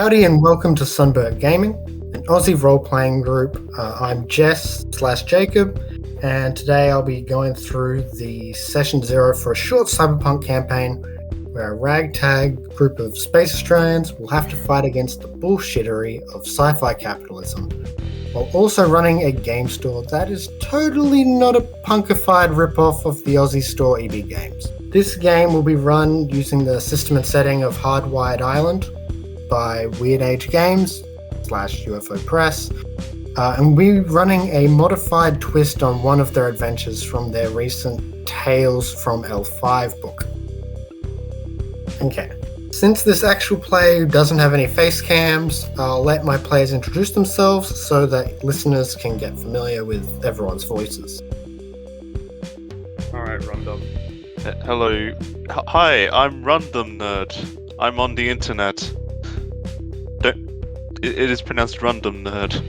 Howdy and welcome to Sunbird Gaming, an Aussie role-playing group. I'm Jess/Jacob, and today I'll be going through the Session 0 for a short cyberpunk campaign where a ragtag group of space Australians will have to fight against the bullshittery of sci-fi capitalism, while also running a game store that is totally not a punkified rip-off of the Aussie store EB Games. This game will be run using the system and setting of Hardwired Island by Weird Age Games / UFO Press, and we're running a modified twist on one of their adventures from their recent Tales from L5 book. Okay, since this actual play doesn't have any face cams, I'll let my players introduce themselves so that listeners can get familiar with everyone's voices. Alright, Rundum. Hello. Hi, I'm Rundum Nerd. I'm on the internet. It is pronounced Rundum Nerd.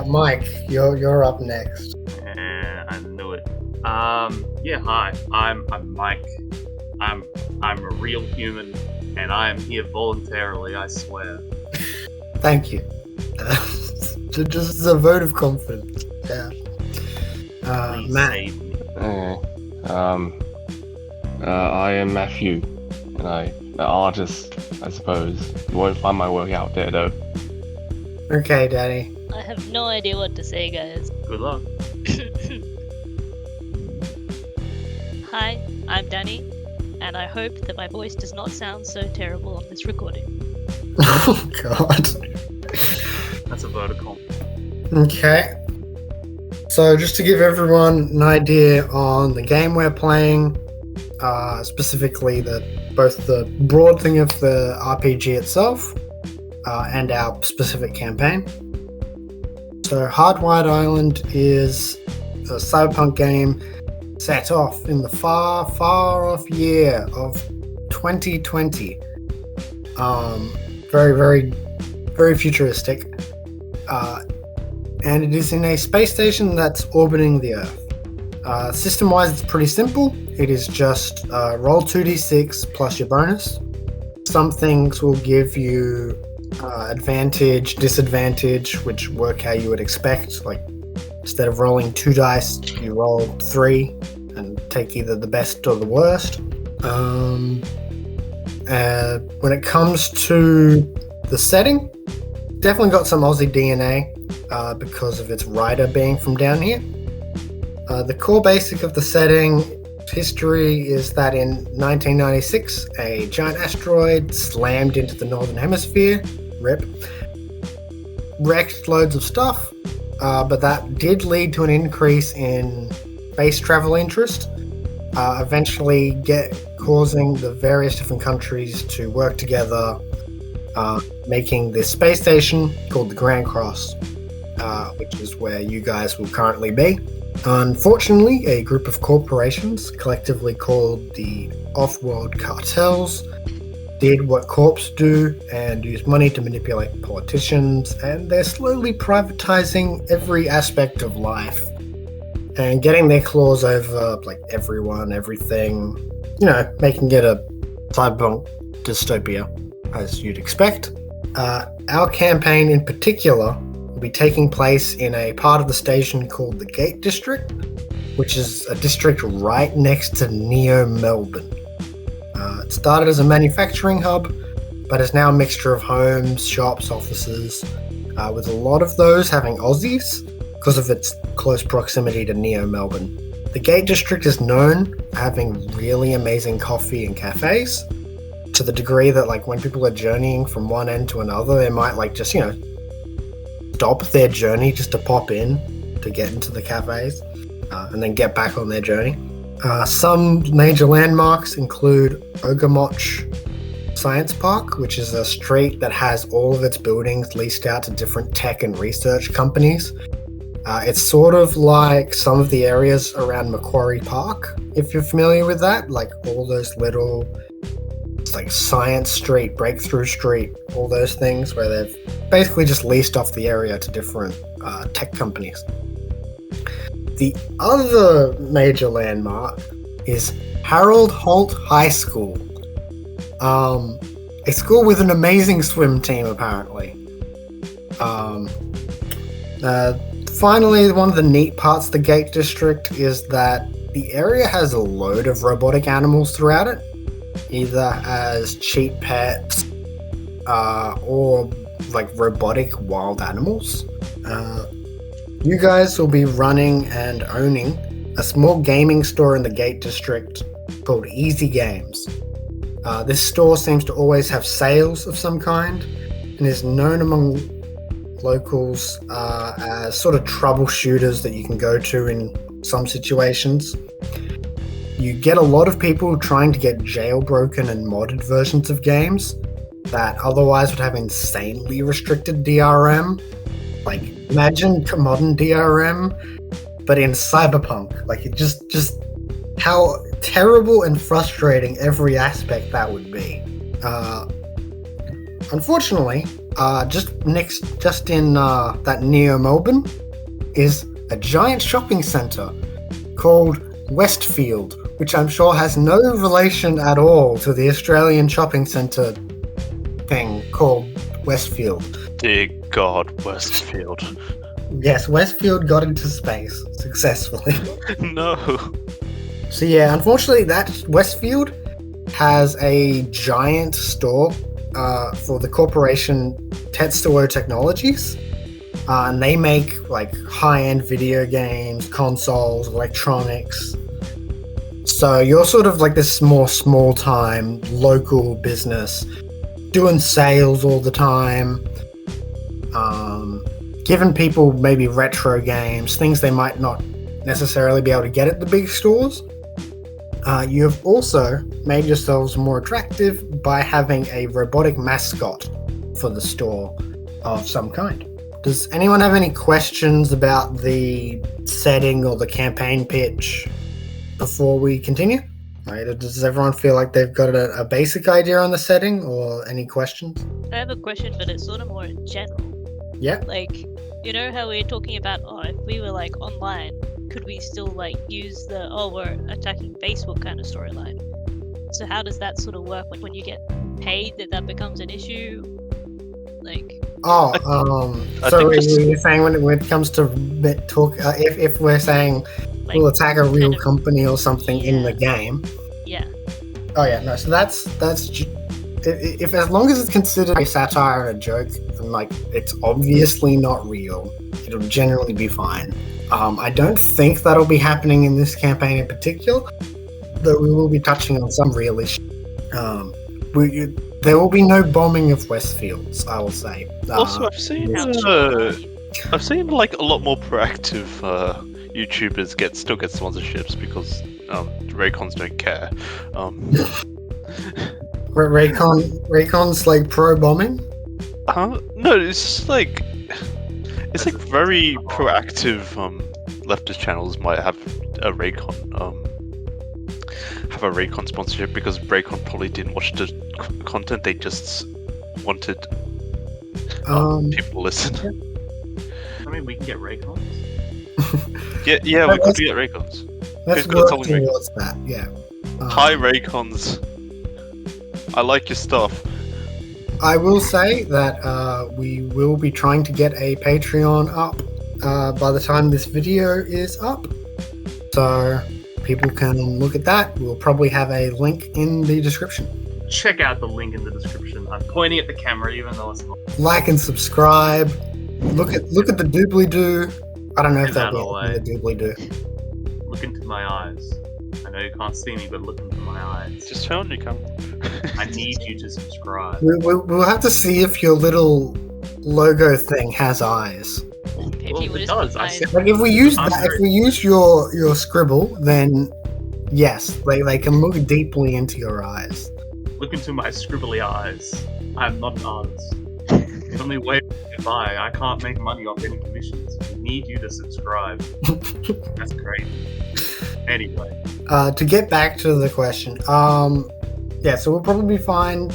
Mike, you're up next. I knew it. Hi. I'm Mike. I'm a real human, and I am here voluntarily, I swear. Thank you. Just as a vote of confidence. Yeah. Please Matt. save me. I am Matthew, and I'm an artist, I suppose. You won't find my work out there, though. Okay, Danny. I have no idea what to say, guys. Good luck. Hi, I'm Danny, and I hope that my voice does not sound so terrible on this recording. Oh, God. That's a vote of confidence. Okay. So just to give everyone an idea on the game we're playing, specifically both the broad thing of the RPG itself and our specific campaign. So Hardwired Island is a cyberpunk game set off in the far, far off year of 2020. Very, very, very futuristic. And it is in a space station that's orbiting the Earth. System-wise, it's pretty simple. It is just roll 2d6 plus your bonus. Some things will give you advantage, disadvantage, which work how you would expect. Like, instead of rolling 2 dice, you roll 3 and take either the best or the worst. When it comes to the setting, definitely got some Aussie DNA because of its writer being from down here. The core basic of the setting history is that in 1996, a giant asteroid slammed into the northern hemisphere, RIP, wrecked loads of stuff, but that did lead to an increase in space travel interest, eventually causing the various different countries to work together, making this space station called the Grand Cross, which is where you guys will currently be. Unfortunately, a group of corporations, collectively called the Off-World Cartels, did what corps do and used money to manipulate politicians, and they're slowly privatizing every aspect of life and getting their claws over like everyone, everything, making it a cyberpunk dystopia, as you'd expect. Our campaign in particular will be taking place in a part of the station called the Gate District, which is a district right next to Neo Melbourne. It started as a manufacturing hub, but is now a mixture of homes, shops, offices, with a lot of those having Aussies because of its close proximity to Neo Melbourne. The Gate District is known for having really amazing coffee and cafes, to the degree that like when people are journeying from one end to another, they might like just, stop their journey just to pop in to get into the cafes and then get back on their journey. Some major landmarks include Ogamoch Science Park, which is a street that has all of its buildings leased out to different tech and research companies. It's sort of like some of the areas around Macquarie Park, if you're familiar with that, like all those little, it's like Science Street, Breakthrough Street, all those things where they've basically just leased off the area to different tech companies. The other major landmark is Harold Holt High School. a school with an amazing swim team, apparently. Finally, one of the neat parts of the Gate District is that the area has a load of robotic animals throughout it, either as cheap pets or like robotic wild animals. You guys will be running and owning a small gaming store in the Gate District called Easy Games. This store seems to always have sales of some kind and is known among locals as sort of troubleshooters that you can go to in some situations. You get a lot of people trying to get jailbroken and modded versions of games that otherwise would have insanely restricted DRM. Like, imagine modern DRM, but in Cyberpunk. Like, it just how terrible and frustrating every aspect that would be. Unfortunately, just in that near Melbourne is a giant shopping centre called Westfield, which I'm sure has no relation at all to the Australian shopping centre thing called Westfield. Dear God, Westfield. Yes, Westfield got into space successfully. No. So yeah, unfortunately, that Westfield has a giant store for the corporation Tetsuo Technologies, and they make like high-end video games, consoles, electronics. So you're sort of like this small-time local business, doing sales all the time, giving people maybe retro games, things they might not necessarily be able to get at the big stores. You have also made yourselves more attractive by having a robotic mascot for the store of some kind. Does anyone have any questions about the setting or the campaign pitch before we continue? Right, does everyone feel like they've got a basic idea on the setting, or any questions? I have a question, but it's sort of more in general. Yeah. Like, you know how we were talking about, if we were like online, could we still like use the we're attacking Facebook kind of storyline? So how does that sort of work when you get paid? That becomes an issue? Like. So you're saying when it comes to talk, if we're saying Like, we'll attack a real kind of- company or something in the Yeah. game. Yeah. Oh yeah, no. So that's if as long as it's considered a satire and a joke, and like it's obviously not real, it'll generally be fine. I don't think that'll be happening in this campaign in particular, though we will be touching on some real issues. There will be no bombing of Westfields, I will say. Also, I've seen like a lot more proactive YouTubers still get sponsorships because Raycons don't care. Raycon's like pro bombing. No, it's just like very proactive. Leftist channels might have a Raycon sponsorship because Raycon probably didn't watch the content. They just wanted people to listen. I mean, we can get Raycons. Yeah, we could get Raycons. Let's Who's work got something towards that. Yeah. Hi, Raycons. I like your stuff. I will say that we will be trying to get a Patreon up by the time this video is up. So people can look at that. We'll probably have a link in the description. Check out the link in the description. I'm pointing at the camera even though it's not. Like and subscribe. Look at the doobly-doo. I don't know if Get they'll out of be the the doobly-doo. Look into my eyes. I know you can't see me, but look into my eyes. Just turn on your camera. I need you to subscribe. We'll have to see if your little logo thing has eyes. If Well, you would it just does. put I mine- said- Like if we use I'm that, very- if we use your scribble, then yes, they can look deeply into your eyes. Look into my scribbly eyes. I am not an artist. The only way to get by, I can't make money off any commissions. I need you to subscribe. That's crazy. Anyway, To get back to the question, yeah, so we'll probably be fine.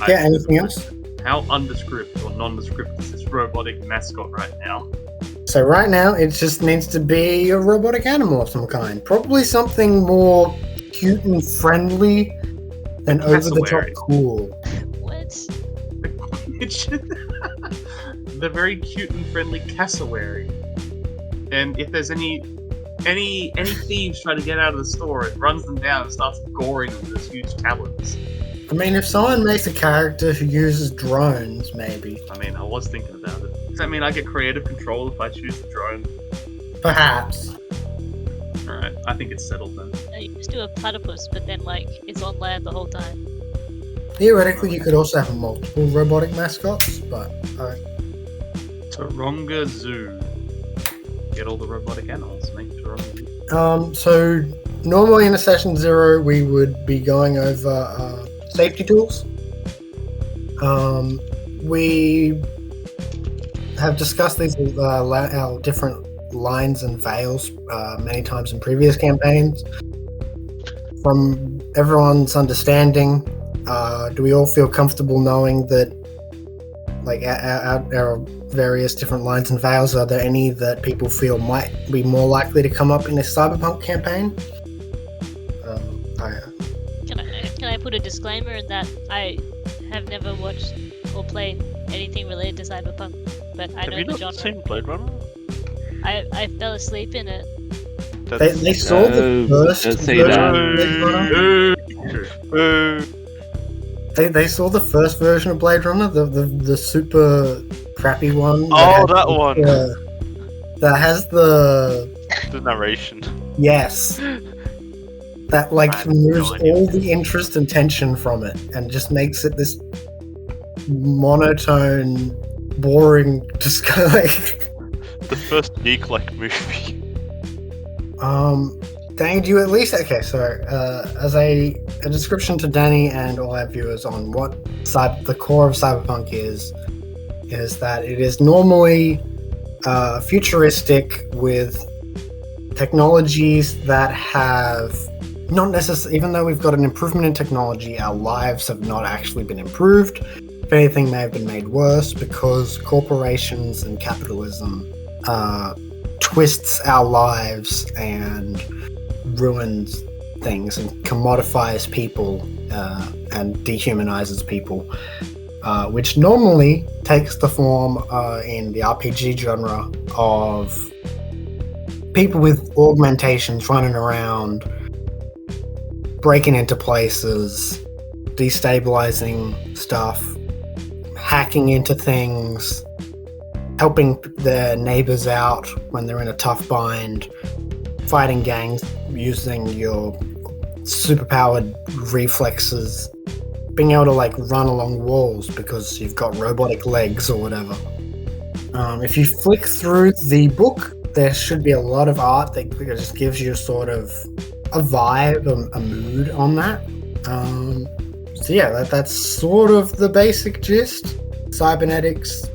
Yeah, anything else? How undescript or nondescript is this robotic mascot right now? So right now, it just needs to be a robotic animal of some kind. Probably something more cute and friendly than over the top Cassowary. cool. What? The very cute and friendly cassowary. And if there's any thieves trying to get out of the store, it runs them down and starts goring them with its huge talons. I mean, if someone makes a character who uses drones, maybe. I mean, I was thinking about it. Does that mean I get creative control if I choose the drone? Perhaps. Alright, I think it's settled then. You just do a platypus, but then like it's on land the whole time. Theoretically, you could also have multiple robotic mascots, but Taronga Zoo. Get all the robotic animals, make Taronga Zoo. so normally in a session 0, we would be going over safety tools. We have discussed these our different lines and veils many times in previous campaigns. From everyone's understanding, do we all feel comfortable knowing that, like, our various different lines and veils, are there any that people feel might be more likely to come up in a cyberpunk campaign? Can I put a disclaimer in that I have never watched or played anything related to cyberpunk, but I Have know you the not genre. seen Blade Runner? I fell asleep in it. They saw the first don't say version of Blade Runner. They saw the first version of Blade Runner, the super crappy one. Oh, that one! That has the narration. yes. That I have no removes idea. all the interest and tension from it, and just makes it this monotone, boring, just kind of like. The first geek-like movie. Danny, do you at least so as a description to Danny and all our viewers on what the core of cyberpunk is that it is normally futuristic with technologies that have not necessarily, even though we've got an improvement in technology, our lives have not actually been improved. If anything, may have been made worse because corporations and capitalism twists our lives and ruins things and commodifies people and dehumanizes people, which normally takes the form in the RPG genre of people with augmentations running around, breaking into places, destabilizing stuff, hacking into things, helping their neighbors out when they're in a tough bind, fighting gangs using your superpowered reflexes, being able to run along walls because you've got robotic legs or whatever. If you flick through the book, there should be a lot of art that just gives you sort of a vibe, a mood on that. So yeah, that's sort of the basic gist. Cybernetics,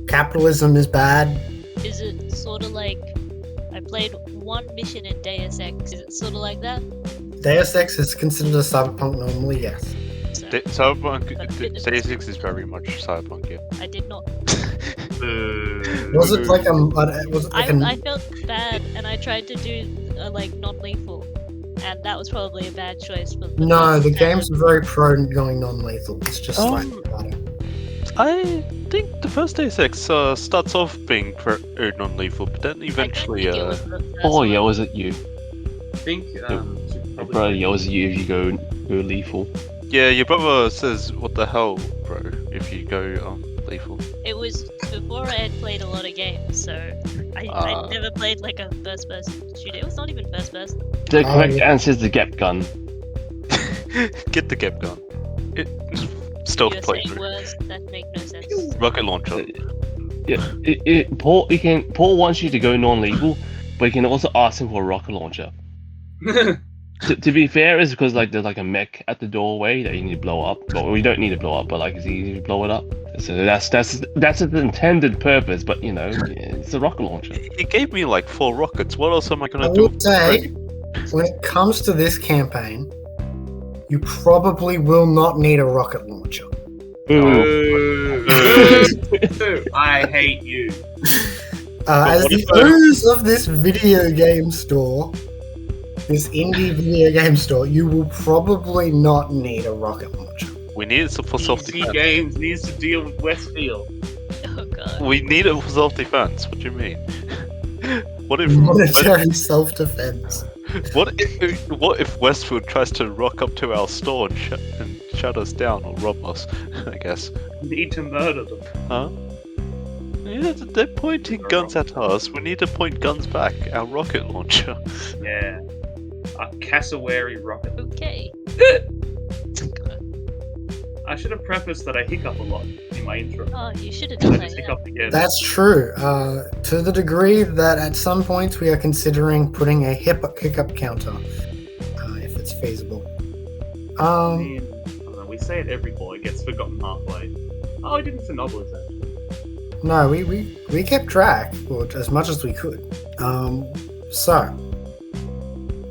capitalism is bad. Is it sort of like I played one mission in Deus Ex? Is it sort of like that? Deus Ex is considered a cyberpunk normally, yes. So, Cyberpunk, Deus Deus Ex is very much cyberpunk, yeah. I did not. Was it like I felt bad, and I tried to do non-lethal, and that was probably a bad choice. For the No, first the time. game's very pro going non-lethal. It's just slightly better. I think the first Deus Ex starts off being non-lethal, but then eventually, I don't think it was the first Oh yeah, one. was it you? I think, Bro, yeah, was it you if you go lethal? yeah, your brother says, "What the hell, bro?" If you go lethal. It was before I had played a lot of games, so I never played like a first-person shooter. It was not even first-person. The Oh, correct yeah. answer is the Gap gun. Get the Gap gun. Stealth You're saying playthrough. words that make no sense. Rocket launcher. Yeah, Paul wants you to go non-lethal, but you can also ask him for a rocket launcher. To be fair, it's because there's a mech at the doorway that you need to blow up. Well, we don't need to blow up, but it's easy to blow it up. So that's its intended purpose. But it's a rocket launcher. He gave me 4 rockets. What else am I I gonna do? would say, when it comes to this campaign, you probably will not need a rocket launcher. I hate you. As what the if I- owners of this video game store, this indie video game store, you will probably not need a rocket launcher. We need it for PC self-defense. Games needs to deal with Westfield. Oh god. We need it for self-defense. What do you mean? What if Monetary self-defense. what if Westfield tries to rock up to our store and shut us down or rob us? I guess. We need to murder them. Huh? Yeah, they're pointing guns at us. We need to point guns back. Our rocket launcher. Yeah. A cassowary rocket. Okay. I should have prefaced that I hiccup a lot in my intro. Oh, you should have I done just that. hiccuped again. That's true. To the degree that at some points we are considering putting a hiccup counter, if it's feasible. I mean, I don't know, we say it every ball, it gets forgotten halfway. Oh, I didn't for novels actually. No, we kept track, or as much as we could. So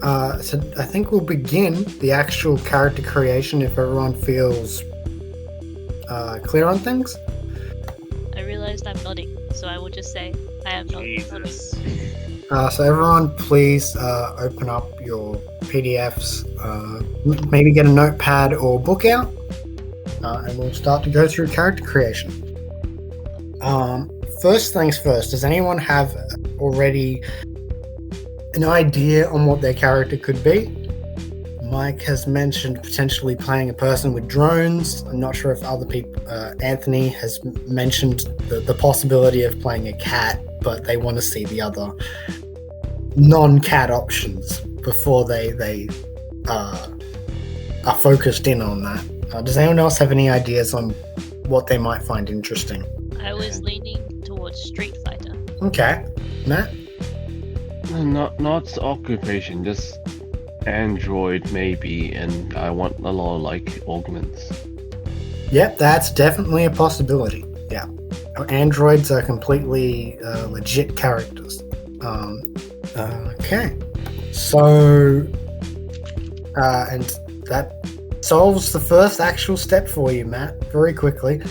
I think we'll begin the actual character creation if everyone feels clear on things. I realized I'm nodding, so I will just say I am nodding. Jesus. So everyone, please open up your PDFs. Maybe get a notepad or book out, and we'll start to go through character creation. First things first. Does anyone have already an idea on what their character could be? Mike has mentioned potentially playing a person with drones. I'm not sure if other people. Anthony has mentioned the possibility of playing a cat, but they want to see the other non-cat options before they are focused in on that. Does anyone else have any ideas on what they might find interesting? I was leaning towards Street Fighter. Okay, Matt. Not occupation, just Android maybe, and I want a lot of like augments. Yep, that's definitely a possibility. Yeah, androids are completely legit characters. Okay, so and that solves the first actual step for you, Matt, very quickly.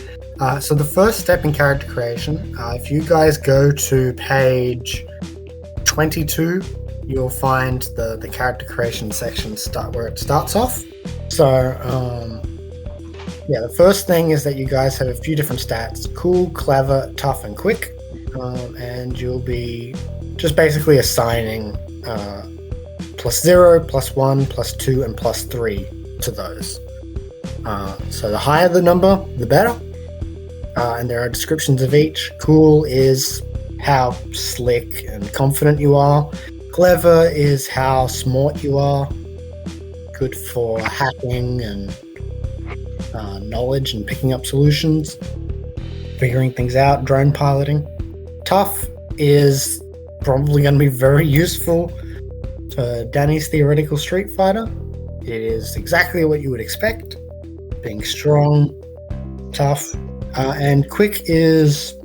So the first step in character creation, if you guys go to page 22, you'll find the character creation section where it starts off. So yeah, the first thing is that you guys have a few different stats: cool, clever, tough, and quick. And you'll be just basically assigning +0, +1, +2, and +3 to those. So the higher the number, the better. And there are descriptions of each. Cool is how slick and confident you are. Clever is how smart you are. Good for hacking and knowledge and picking up solutions, figuring things out, drone piloting. Tough is probably going to be very useful for Danny's theoretical Street Fighter. It is exactly what you would expect, being strong, tough. And quick is,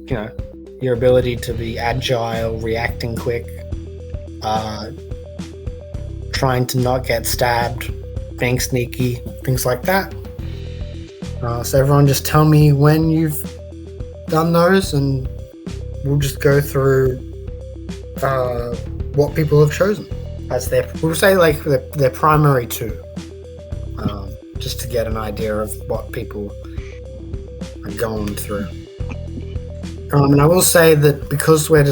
your ability to be agile, reacting quick, trying to not get stabbed, being sneaky, things like that. So everyone just tell me when you've done those, and we'll just go through what people have chosen as we'll say like their primary two, just to get an idea of what people are going through. And I will say that because we're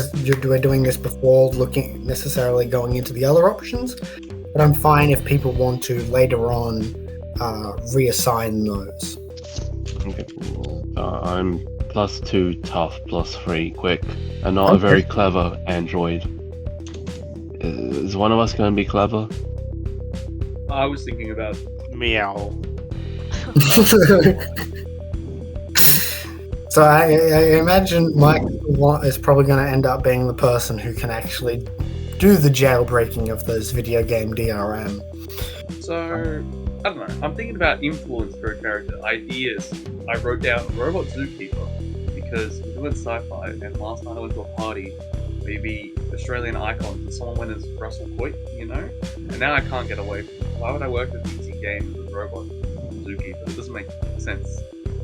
doing this before necessarily going into the other options, but I'm fine if people want to later on reassign those. Okay. I'm +2 tough, +3 quick, and not a very clever android. Is one of us going to be clever? I was thinking about Meow. So I imagine Mike is probably going to end up being the person who can actually do the jailbreaking of those video game DRM. So, I don't know. I'm thinking about influence for a character, ideas. I wrote down Robot Zookeeper because we're doing sci-fi, and last night I went to a party, maybe Australian icons, and someone went as Russell Coight, and now I can't get away from it. Why would I work at PC Games as a Robot Zookeeper? It doesn't make sense.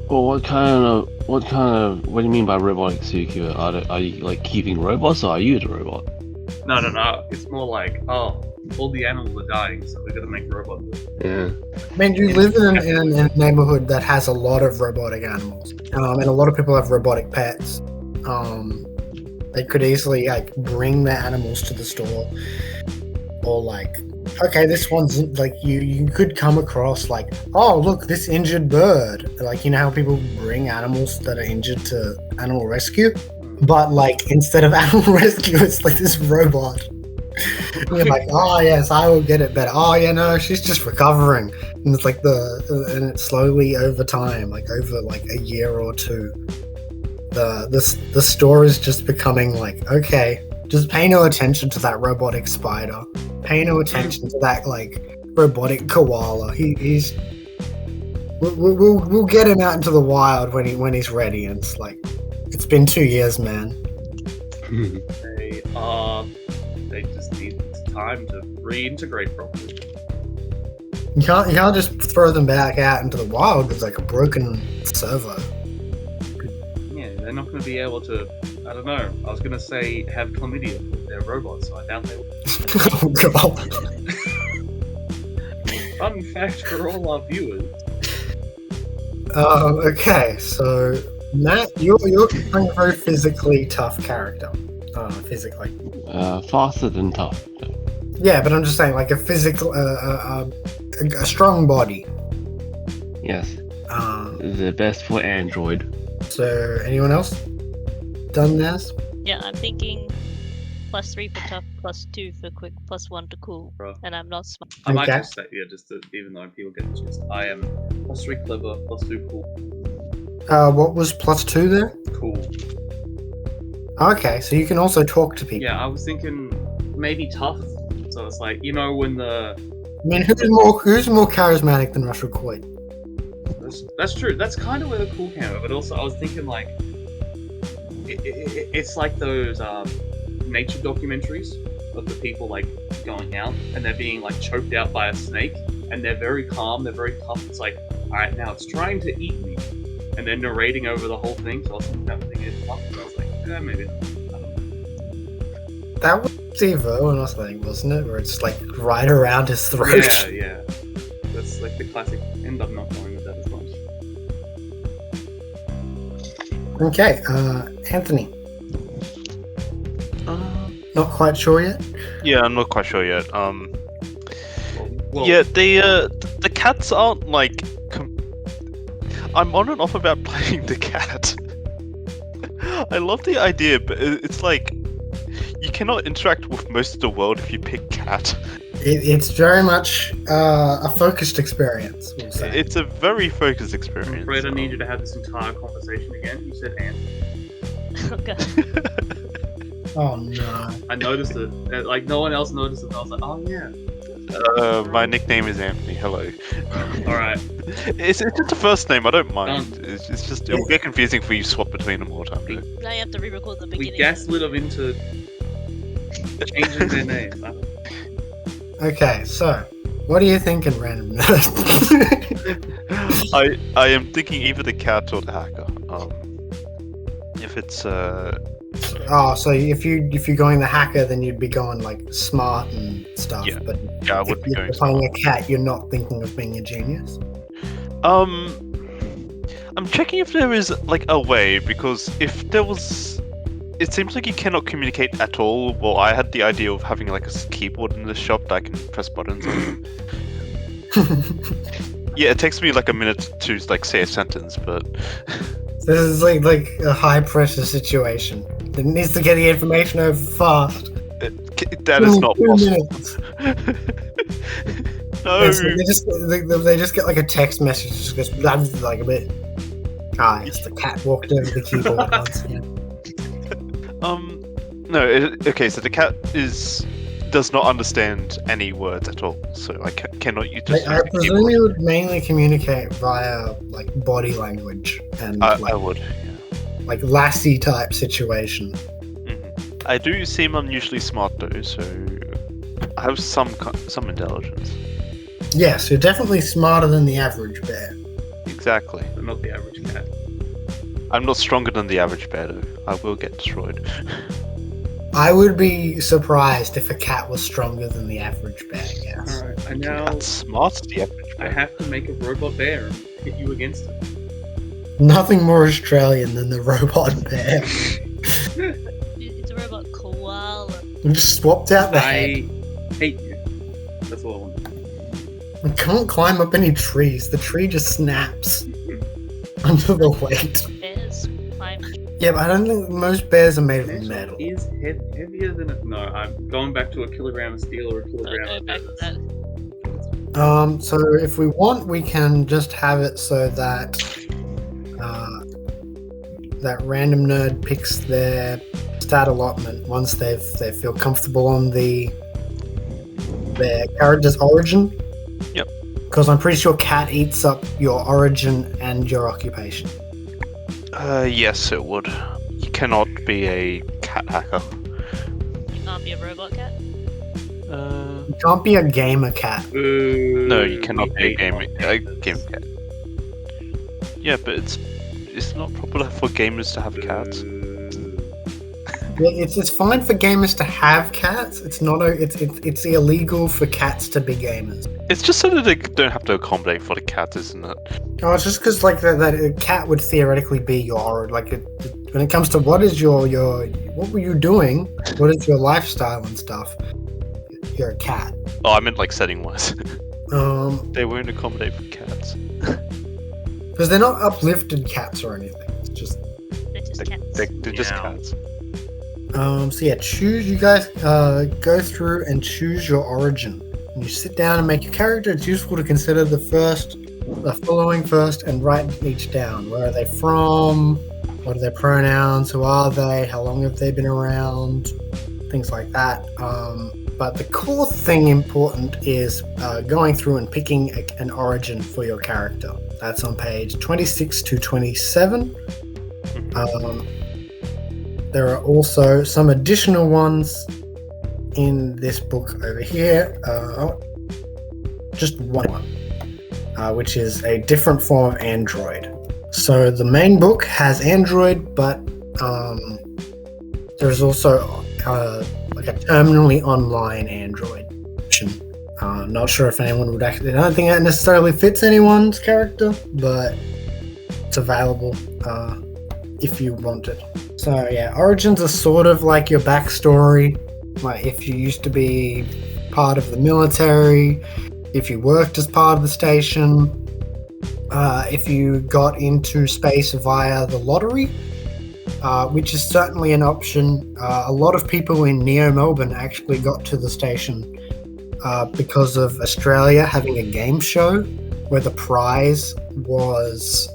Well, what do you mean by robotic zookeeper? Are you like keeping robots, or are you the robot? No. It's more like, oh, all the animals are dying, so we're gonna make robots. Yeah. I mean, you live in a neighborhood that has a lot of robotic animals, and a lot of people have robotic pets. They could easily like bring their animals to the store, or like, okay, this one's like you could come across like, oh look, this injured bird. Like, you know how people bring animals that are injured to animal rescue, but like instead of animal rescue, it's like this robot. You're like, oh yes, I will get it better. Oh yeah, no, she's just recovering, and it's like and it's slowly over time, like over like a year or two, the store is just becoming like, okay, just pay no attention to that robotic spider, pay no attention to that like robotic koala. We'll get him out into the wild when he's ready. And it's like, it's been 2 years, man. They just need time to reintegrate properly. You can't just throw them back out into the wild with like a broken servo. Yeah, they're not going to be able to. I don't know. I was going to say have chlamydia with their robots, so I doubt they will. Oh god. Fun fact for all our viewers. Okay, so Matt, you're playing a very physically tough character. Physically. Faster than tough. Yeah, but I'm just saying, like a physical, a strong body. Yes. The best for Android. So, anyone else done this? Yeah, I'm thinking +3 for tough, +2 for quick, +1 to cool, Bro. and I'm not smart. I might Okay. just say, even though people get the gist, I am +3 clever, +2 cool. What was +2 there? Cool. Okay, so you can also talk to people. Yeah, I was thinking maybe tough. So it's like, you know, when I mean, who's more charismatic than Russell Coit? that's true. That's kind of where the cool came out. But also, I was thinking like, it's like those nature documentaries of the people like going out and they're being like choked out by a snake, and they're very calm, they're very tough. It's like, all right, now it's trying to eat me, and they're narrating over the whole thing. So I was thinking that thing is tough. And I was like, yeah, maybe. I don't know. That was Steve Irwin, I think, wasn't it? Where it's like right around his throat. Yeah. That's like the classic. End up not going with that as much. Okay, Anthony. Not quite sure yet? Yeah, I'm not quite sure yet. Well, Yeah, the cats aren't like. I'm on and off about playing the cat. I love the idea, but it's like you cannot interact with most of the world if you pick cat. It's very much a focused experience, we'll say. It's a very focused I'm experience. afraid I need you to have this entire conversation again. You said Anthony. Okay. Oh no. I noticed it. Like no one else noticed it. And I was like, oh yeah. My nickname is Anthony. Hello. All right. It's just the first name. I don't mind. It's just it'll get confusing for you to swap between them all the time. Though. Now you have to re-record the We beginning. gaslit them into changing their names. Okay, so what are you thinking, random nerd? I am thinking either the cat or the hacker. If it's Oh, so if you're going the hacker, then you'd be going like smart and stuff. Yeah. But I if would be you're going playing a cat, you're not thinking of being a genius. I'm checking if there is like a way, because if there was, it seems like you cannot communicate at all. Well, I had the idea of having like a keyboard in the shop that I can press buttons on. Yeah, it takes me like a minute to like say a sentence, but This is like a high pressure situation. It needs to get the information over fast. that is not 2 possible. minutes. No. And so they just get like a text message, just goes like a bit. Ah, yes, the cat walked over the keyboard once again. No. Okay, so the cat does not understand any words at all, so I cannot use I presume you would mainly communicate via like body language and I like, would. Yeah. like Lassie type situation. Mhm. I do seem unusually smart though, so I have some intelligence. Yes, you're definitely smarter than the average bear. Exactly. But not the average cat. I'm not stronger than the average bear though. I will get destroyed. I would be surprised if a cat was stronger than the average bear. Yes. Alright, and now That's smart. The average I bear. have to make a robot bear and hit you against it. Nothing more Australian than the robot bear. It's a robot koala. We just swapped out the head. I hate you. That's all I want. We can't climb up any trees. The tree just snaps under the weight. Bears climb. Yeah, but I don't think most bears are made of Metal metal. is heavier than a... No, I'm going back to a kilogram of steel or a So kilogram go of back to feathers. that. So if we want, we can just have it so that that random nerd picks their stat allotment once they feel comfortable on their character's origin. Yep. Because I'm pretty sure cat eats up your origin and your occupation. Yes, it would. You cannot be a cat hacker. You can't be a robot cat. You can't be a gamer cat. No, you cannot we be a hate game robot game cat. Yeah, but it's not popular for gamers to have cats. Yeah, it's fine for gamers to have cats. It's not it's illegal for cats to be gamers. It's just so that they don't have to accommodate for the cat, isn't it? Oh, it's just because like that a cat would theoretically be your when it comes to what is your what were you doing? What is your lifestyle and stuff? You're a cat. Oh, I meant like setting wise. Because They won't accommodate for cats. they're not uplifted cats or anything. It's just They're just cats. They're just Yeah. cats. so yeah, choose. You guys go through and choose your origin. When you sit down and make your character, it's useful to consider the following first and write each down. Where are they from? What are their pronouns? Who are they? How long have they been around? Things like that. But the core thing important is going through and picking an origin for your character. That's on page 26 to 27. There are also some additional ones in this book over here. Just one, which is a different form of Android. So the main book has Android, but there's also like a terminally online Android option. Not sure if anyone would actually. I don't think that necessarily fits anyone's character, but it's available if you want it. So yeah, origins are sort of like your backstory. Like if you used to be part of the military, if you worked as part of the station, if you got into space via the lottery, which is certainly an option. A lot of people in Neo Melbourne actually got to the station because of Australia having a game show where the prize was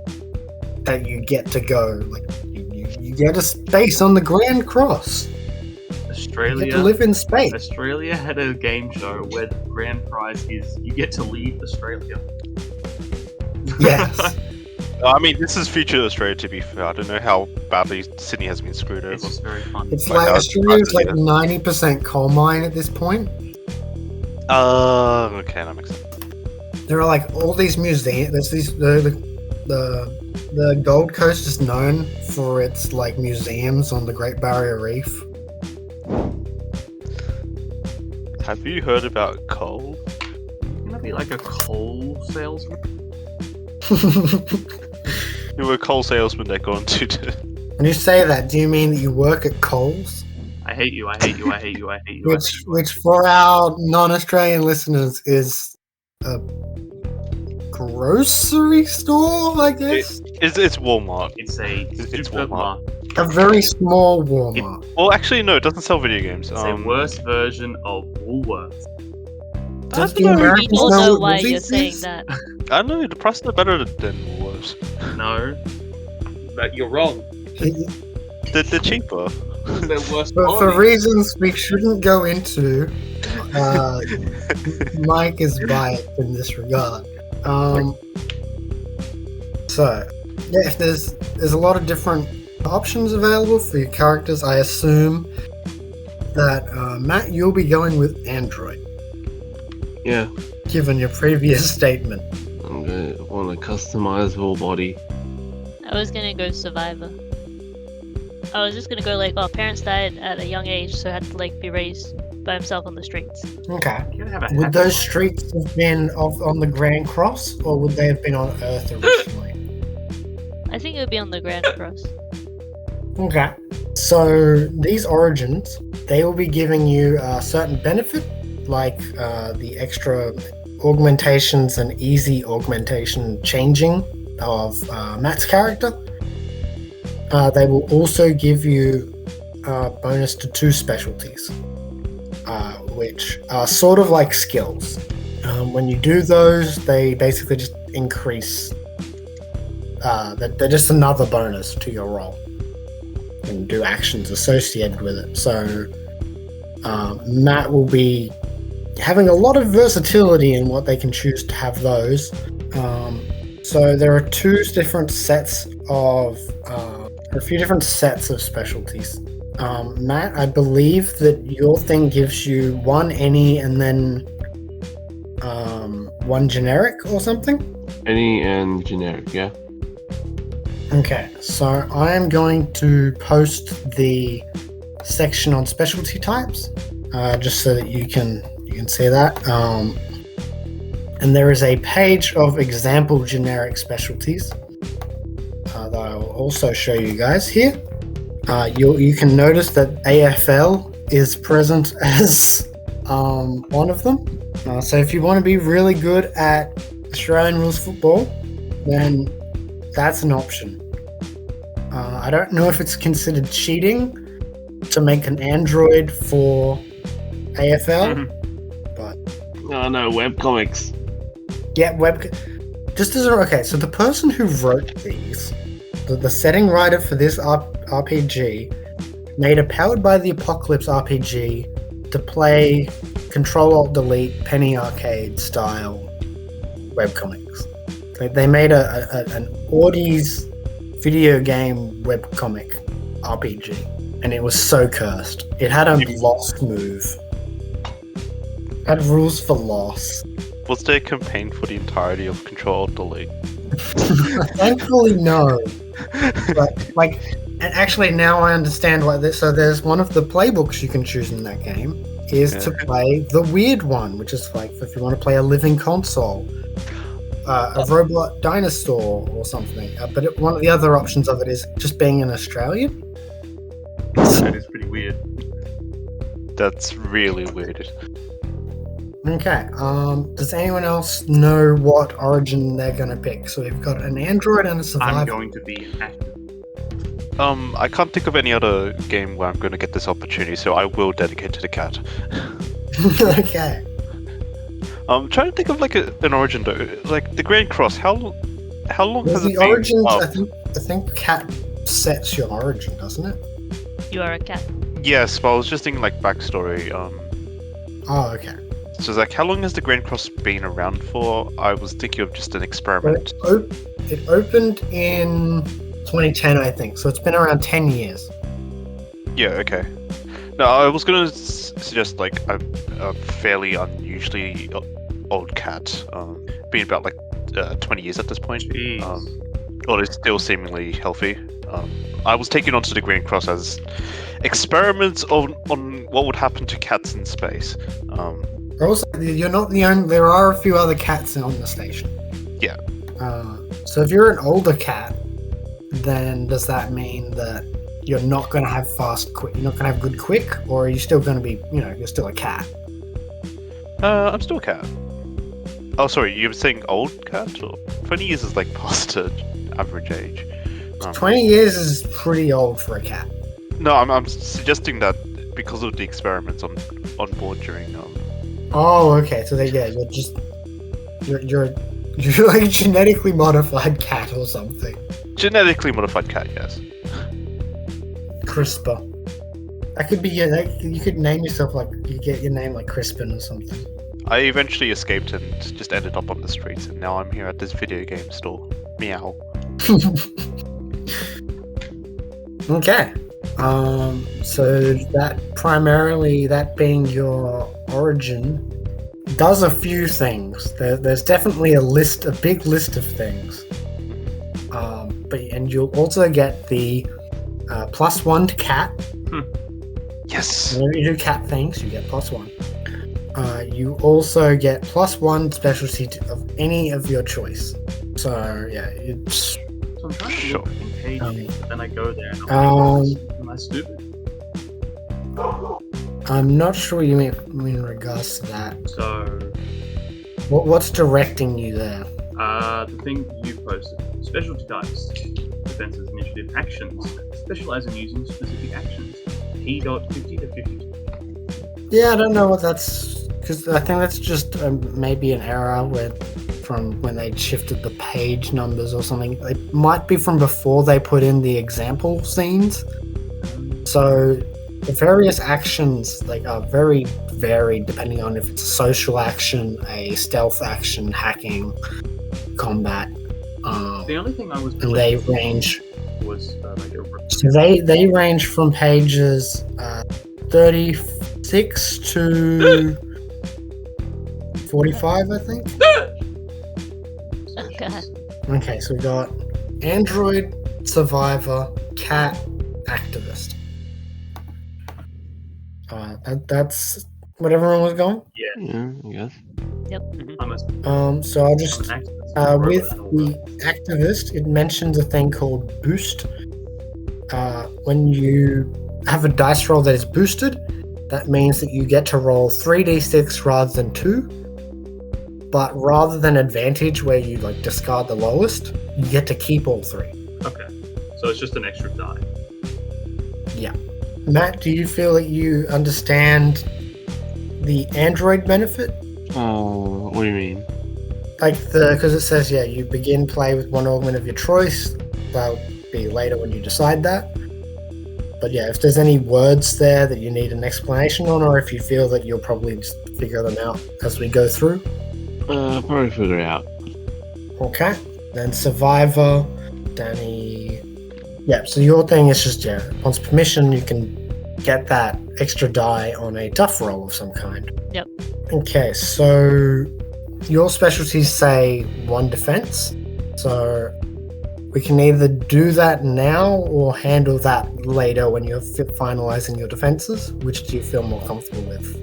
that you get to go. Like you get a space on the Grand Cross. You get to live in space. Australia had a game show where the grand prize is you get to leave Australia. Yes. I mean, this is future Australia, to be fair. I don't know how badly Sydney has been screwed It's over. just very fun. It's Like, like I was Australia's like surprised 90% coal mine at this point. Okay, that makes sense. There are like all these museums. There's these the Gold Coast is known for its like museums on the Great Barrier Reef. Have you heard about coal? Can that be like a coal salesman? You were a coal salesman that got into When you say that, do you mean that you work at Coles? I hate you, I hate you, I hate you, I hate you. Which for our non-Australian listeners is a grocery store, I guess. It's Walmart. It's a It's supermarket. A very small Walmart. Well, actually, no, it doesn't sell video games. It's a worse version of Woolworths. Does I the don't know. We Americans all know know what why Woolies you're saying is? that. I don't know, the prices are better than Woolworths. No, but you're wrong. They're cheaper. They're worse But for quality. reasons we shouldn't go into, Mike is biased in this regard. So, yeah, there's a lot of different options available for your characters. I assume that Matt, you'll be going with Android, Yeah, given your previous statement. I'm gonna want a customizable body. I was gonna go Survivor. I was just gonna go like, oh, parents died at a young age, so had to like be raised by himself on the streets. Okay. You have a Would happy those life. streets have been on the Grand Cross, or would they have been on Earth originally? I think it would be on the Grand Cross. Okay. So these origins, they will be giving you a certain benefit, like the extra augmentations and easy augmentation changing of Matt's character. They will also give you a bonus to 2 specialties, which are sort of like skills. When you do those, they basically just increase. They're just another bonus to your roll and do actions associated with it. So Matt will be having a lot of versatility in what they can choose to have those. So there are 2 different sets of a few different sets of specialties. Matt, I believe that your thing gives you 1 any and then 1 generic or something? Any and generic, yeah. Okay, so I am going to post the section on specialty types, just so that you can see that. And there is a page of example generic specialties that I will also show you guys here. You can notice that AFL is present as one of them. So if you want to be really good at Australian rules football, then that's an option. I don't know if it's considered cheating to make an Android for AFL, but Oh no, webcomics. yeah, just as okay. So the person who wrote these, the setting writer for this RPG, made a Powered by the Apocalypse RPG to play Control-Alt-Delete Penny Arcade style webcomics. They made an Audie's video game webcomic RPG, and it was so cursed. It had a loss move. It had rules for loss. Was there a campaign for the entirety of Control-Alt-Delete? Thankfully, no. But and actually now I understand why. So there's one of the playbooks you can choose in that game is to play the weird one, which is like if you want to play a living console. A robot dinosaur or something. But one of the other options of it is just being an Australian. That is pretty weird. That's really weird. Okay. Does anyone else know what origin they're going to pick? So we've got an android and a survivor. I'm going to be an actor. I can't think of any other game where I'm going to get this opportunity, so I will dedicate to the cat. Okay. I'm trying to think of like an origin though. Like the Grand Cross. How long Well, has it the been? origins, up? I think cat sets your origin, doesn't it? You are a cat. Yes, but I was just thinking like backstory. Oh, okay. So it's like, how long has the Grand Cross been around for? I was thinking of just an Well, experiment. it opened in 2010, I think. So it's been around 10 years. Yeah, okay. No, I was gonna suggest like a fairly unusually old cat, being about like 20 years at this point. Jeez. Or is still seemingly healthy. I was taken onto the Grand Cross as experiments on what would happen to cats in space. Also, you're not the only. There are a few other cats on the station. Yeah. So if you're an older cat, then does that mean that you're not going to have fast quick? You're not going to have good quick, or are you still going to be? You're still a cat. I'm still a cat. Oh, sorry, you were saying old cat? Or 20 years is like past average age. 20 years is pretty old for a cat. No, I'm suggesting that because of the experiments on board during. Oh, okay. So you're like a genetically modified cat or something. Genetically modified cat, yes. CRISPR. That could be you could name yourself like you get your name like Crispin or something. I eventually escaped and just ended up on the streets, and now I'm here at this video game store. Meow. Okay. So that being your origin, does a few things. There's definitely a big list of things. And you'll also get the +1 to cat. Yes. Whenever you do cat things, you get +1. You also get +1 specialty of any of your choice. So yeah, it's. So I'm trying to look in pages, but then I go there and I'm like, am I stupid? I'm not sure what you mean in regards to that. So, What's directing you there? the thing you posted, specialty types, defenses, initiative, actions, specialize in using specific actions, P.50 to 52. Yeah, I don't know what that's, because I think that's just maybe an error from when they shifted the page numbers or something. It might be from before they put in the example scenes. So the various actions are very varied depending on if it's a social action, a stealth action, hacking, combat. The only thing I was And they range. was So they range from pages 36 to 45, I think. Oh god. Okay, so we got Android, Survivor, Cat, Activist. That's what everyone was going. Yeah, I guess. So I'll just with the Activist, it mentions a thing called Boost. When you have a dice roll that is boosted, that means that you get to roll 3d6 rather than 2. But rather than advantage, where you discard the lowest, you get to keep all 3. Okay, so it's just an extra die. Yeah. Matt, do you feel that you understand the Android benefit? Oh, what do you mean? Because it says, you begin play with one augment of your choice. That'll be later when you decide that. But yeah, if there's any words there that you need an explanation on, or if you feel that you'll probably just figure them out as we go through. Probably figure it out. Okay. Then Survivor, Danny. Yeah, so your thing is just, once permission, you can get that extra die on a tough roll of some kind. Yep. Okay, so your specialties say 1 defense. So we can either do that now or handle that later when you're finalizing your defenses. Which do you feel more comfortable with?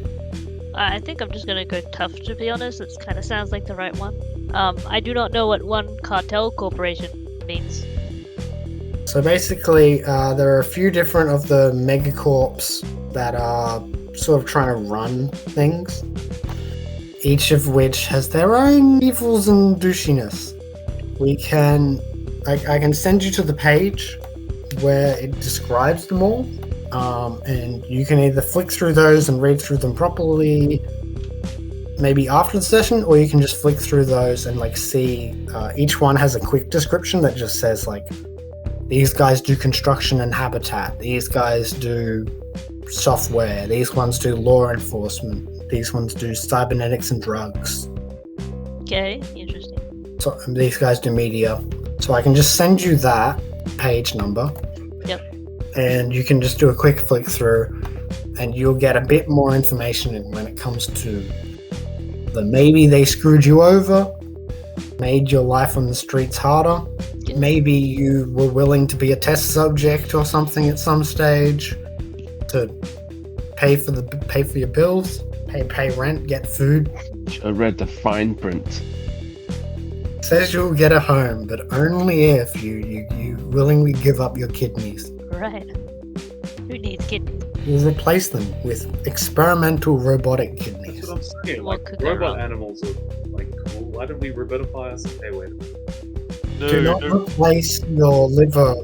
I think I'm just gonna go tough, to be honest. It kind of sounds like the right one. I do not know what one cartel corporation means. So basically, there are a few different of the megacorps that are sort of trying to run things, each of which has their own evils and douchiness. I can send you to the page where it describes them all, and you can either flick through those and read through them properly, maybe after the session, or you can just flick through those and see each one has a quick description that just says these guys do construction and habitat, these guys do software, these ones do law enforcement, these ones do cybernetics and drugs. Okay, interesting. So these guys do media. So I can just send you that page number. Yep. And you can just do a quick flick through and you'll get a bit more information when it comes to maybe they screwed you over, made your life on the streets harder. Yeah. Maybe you were willing to be a test subject or something at some stage to pay for your bills, pay rent, get food. I read the fine print. It says you'll get a home, but only if you willingly give up your kidneys. Right. Who needs kidneys? We'll replace them with experimental robotic kidneys. That's what I'm saying. What could go Robot wrong? animals are cool. Why don't we robotify us? Hey, wait a minute. Do not replace your liver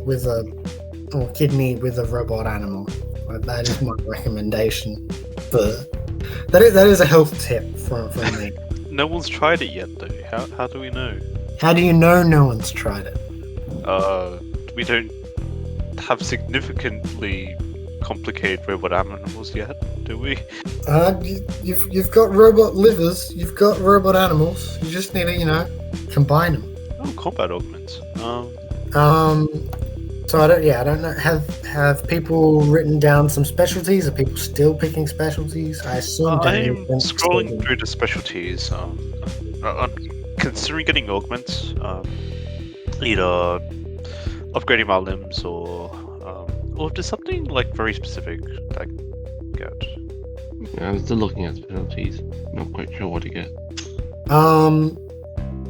or kidney with a robot animal. That is my recommendation. But that is a health tip from me. No one's tried it yet, though. How do we know? How do you know no one's tried it? We don't have significantly complicated robot animals yet, do we? You've got robot livers. You've got robot animals. You just need to combine them. Oh, combat augments. So I don't know. Have people written down some specialties? Are people still picking specialties? I assume. I'm scrolling through the specialties. Considering getting augments, either upgrading my limbs or Or just something like very specific, like good. Yeah, I'm still looking at specialties. Not quite sure what to get.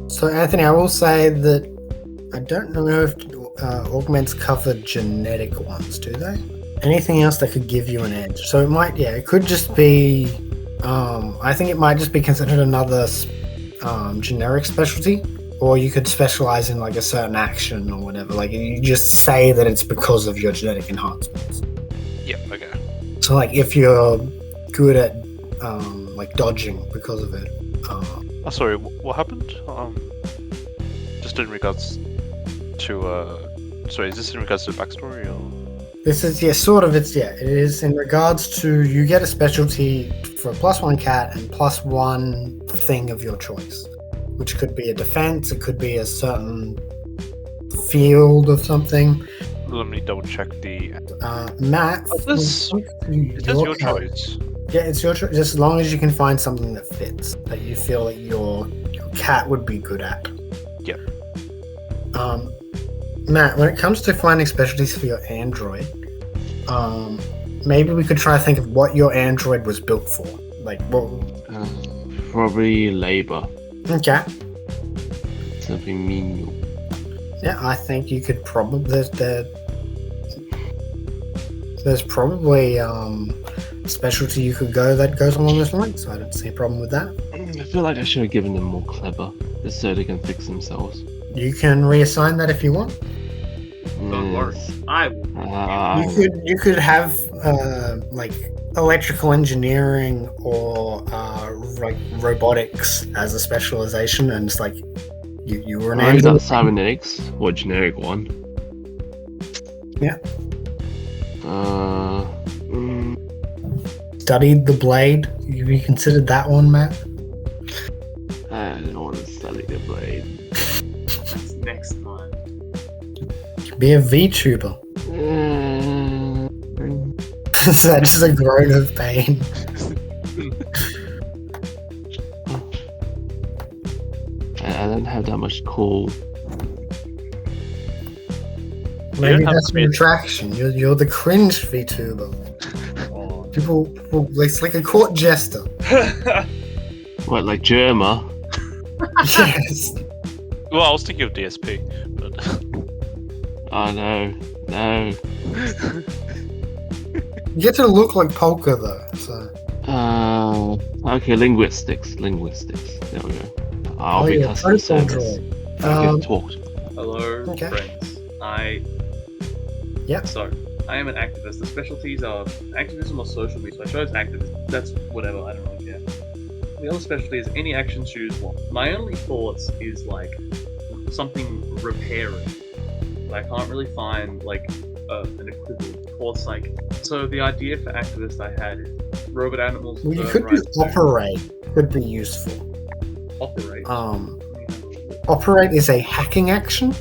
So Anthony, I will say that I don't know if augments cover genetic ones, do they? Anything else that could give you an edge? So it might, it could just be. I think it might just be considered another generic specialty, or you could specialize in like a certain action or whatever. Like you just say that it's because of your genetic enhancements. Yeah, okay. So like if you're good at like dodging because of it. Oh, sorry, what happened? Just in regards to sorry, is this in regards to the backstory or? This is it is in regards to you get a specialty for a +1 cat and +1 thing of your choice, which could be a defense, it could be a certain field of something. Let me double check the. Matt, Is this your choice? Yeah, it's your choice, just as long as you can find something that fits, that you feel like your cat would be good at. Yep. Matt, when it comes to finding specialties for your android, maybe we could try to think of what your android was built for. Like, what? Probably labor. Okay. Something menial. Yeah, I think you could probably. There's probably a specialty you could go that goes along those lines, so I don't see a problem with that. I feel like I should have given them more clever, just so they can fix themselves. You can reassign that if you want. Don't worry. I will. You could have like electrical engineering or like robotics as a specialization, and it's like you were an I got android. cybernetics, or generic one. Yeah. Mm, Studied the blade. You considered that one, Matt? I don't want to study the blade. That's next time. Be a VTuber. Is that just a groan of pain? I don't have that much cool. Maybe have that's to be an a- attraction. You're the cringe VTuber. People, it's like a court jester. What, like Germa? Yes. Well, I was thinking of DSP, but Oh no. You get to look like Polka though. So. Okay, linguistics. There we go. I'll be customer protocol service. droid. I get talked. Hello, Okay. friends. Yep. So, I am an activist. The specialties are activism or social media. So I chose activist. That's whatever. I don't really care. The other specialty is any action choose one. My only thoughts is like something repairing. But I can't really find like an equivalent. Or it's like so. The idea for activist I had is robot animals. Well, you burn could do rights to operate. Could be useful. operate. Operate is a hacking action,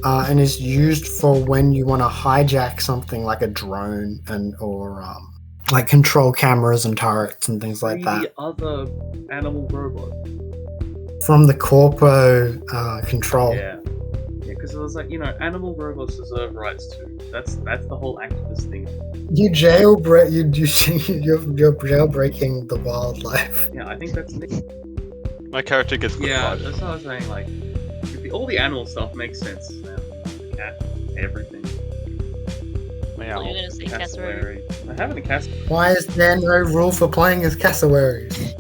and is used for when you want to hijack something like a drone or like control cameras and turrets and things like that The other animal robot. from the corpo control. Yeah, because it was like animal robots deserve rights too. That's the whole activist thing. You're jailbreaking the wildlife. Yeah, I think that's it. my character gets Yeah, fired. that's what I was saying. Like, all the animal stuff makes sense now. The cat, everything. Meow. You're gonna say cassowary. I haven't a cassowary. Why is there no rule for playing as cassowaries?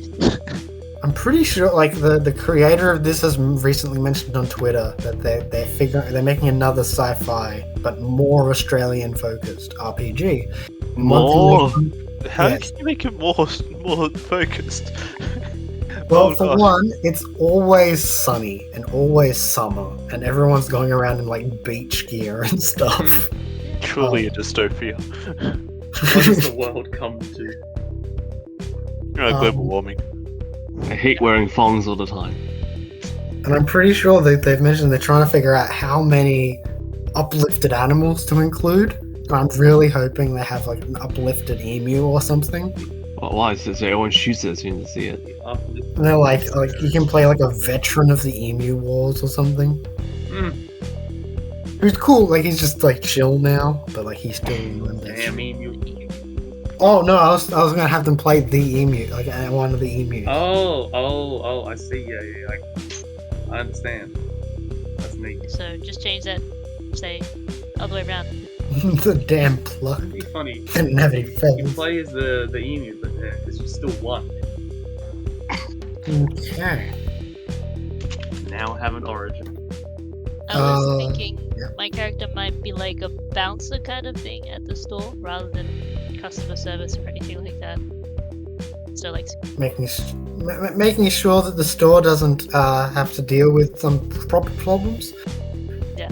I'm pretty sure, like the creator of this has recently mentioned on Twitter that they're making another sci-fi but more Australian focused RPG. And one thing More? How Yes. can you make it more focused? Well, Oh, for gosh. one, it's always sunny and always summer, and everyone's going around in like beach gear and stuff. Truly a dystopia. What does the world come to? Global warming. I hate wearing thongs all the time. And I'm pretty sure that they've mentioned they're trying to figure out how many uplifted animals to include. And I'm really hoping they have like an uplifted emu or something. Well, why? So everyone shoots it as soon as they see it. And they're like you can play like a veteran of the emu wars or something. Who's cool, like he's just like chill now, but like he still remembers. Damn emu. Oh no, I was gonna have them play the emu, like one of the emus. Oh, I see. Yeah. I understand. That's neat. So just change that, say, other way around. The damn plug. It'd be funny. Didn't have any You feathers. play as the emu, but because you're still one. Okay. Now have an origin. I was thinking yeah. my character might be like a bouncer kind of thing at the store rather than customer service or anything like that. So like Making sure that the store doesn't have to deal with some proper problems. Yeah.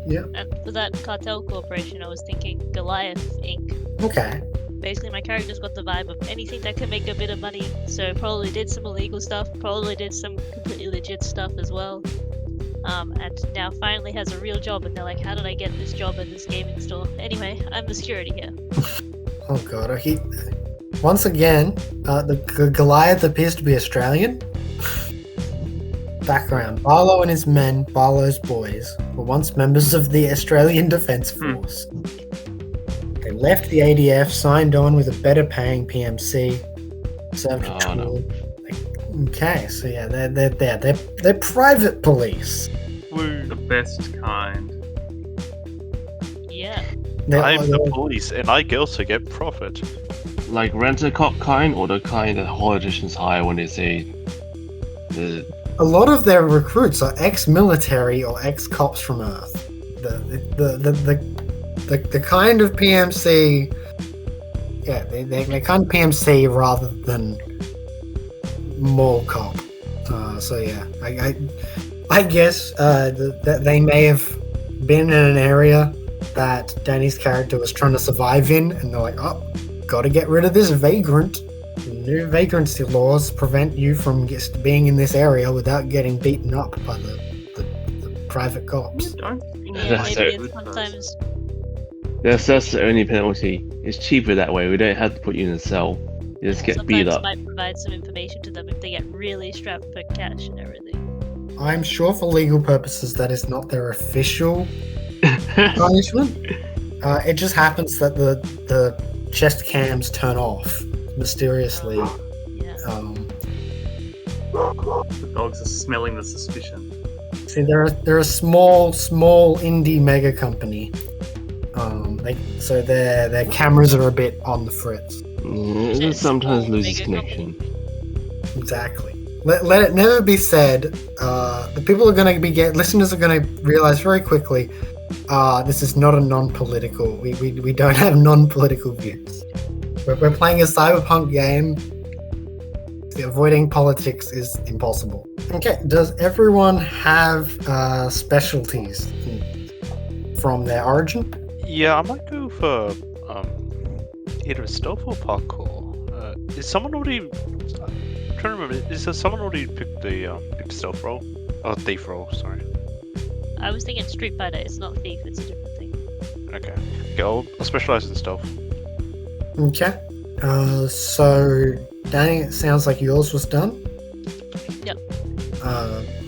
Yeah. And for that cartel corporation, I was thinking Goliath Inc. Okay. Basically, my character's got the vibe of anything that can make a bit of money, so probably did some illegal stuff, probably did some completely legit stuff as well. And now finally has a real job, and they're like, how did I get this job at this gaming store? Anyway, I'm the security here. Oh god. Once again, the Goliath appears to be Australian. Background: Barlow and his men, Barlow's boys, were once members of the Australian Defence Force. They left the ADF, signed on with a better paying PMC, served a tour. no. Okay, so yeah, they're private police. Woo. The best kind. Yeah. I'm the police, and I also get profit. Like rent-a-cop kind, or the kind that politicians hire when they say A lot of their recruits are ex-military or ex-cops from Earth. The kind of PMC, yeah, they kind of PMC rather than mall cop. So yeah, I guess that they may have been in an area that Danny's character was trying to survive in, and they're like, oh, gotta get rid of this vagrant. New vagrancy laws prevent you from being in this area without getting beaten up by the private cops. Don't think Yeah, That's maybe it. it's sometimes. that's the only penalty. It's cheaper that way. We don't have to put you in a cell. You just get beat Sometimes up. might provide some information to them if they get really strapped for cash and everything. I'm sure for legal purposes that is not their official punishment. It just happens that the chest cams turn off mysteriously. Yeah. the dogs are smelling the suspicion. See, they're a small indie mega company. So their cameras are a bit on the fritz. It sometimes loses Mega connection. Exactly. Let it never be said. The people are going to listeners are going to realize very quickly. This is not a non-political. We don't have non-political views. We're playing a cyberpunk game. Avoiding politics is impossible. Okay. Does everyone have specialties from their origin? Yeah, I might go for either stealth or parkour. Is someone already? I'm trying to remember. Is there someone already picked the stealth role? Oh, thief role. Sorry. I was thinking Street Fighter. It's not Thief. It's a different thing. Okay. I'll specialize in stealth. Okay. So Danny, it sounds like yours was done. Yep.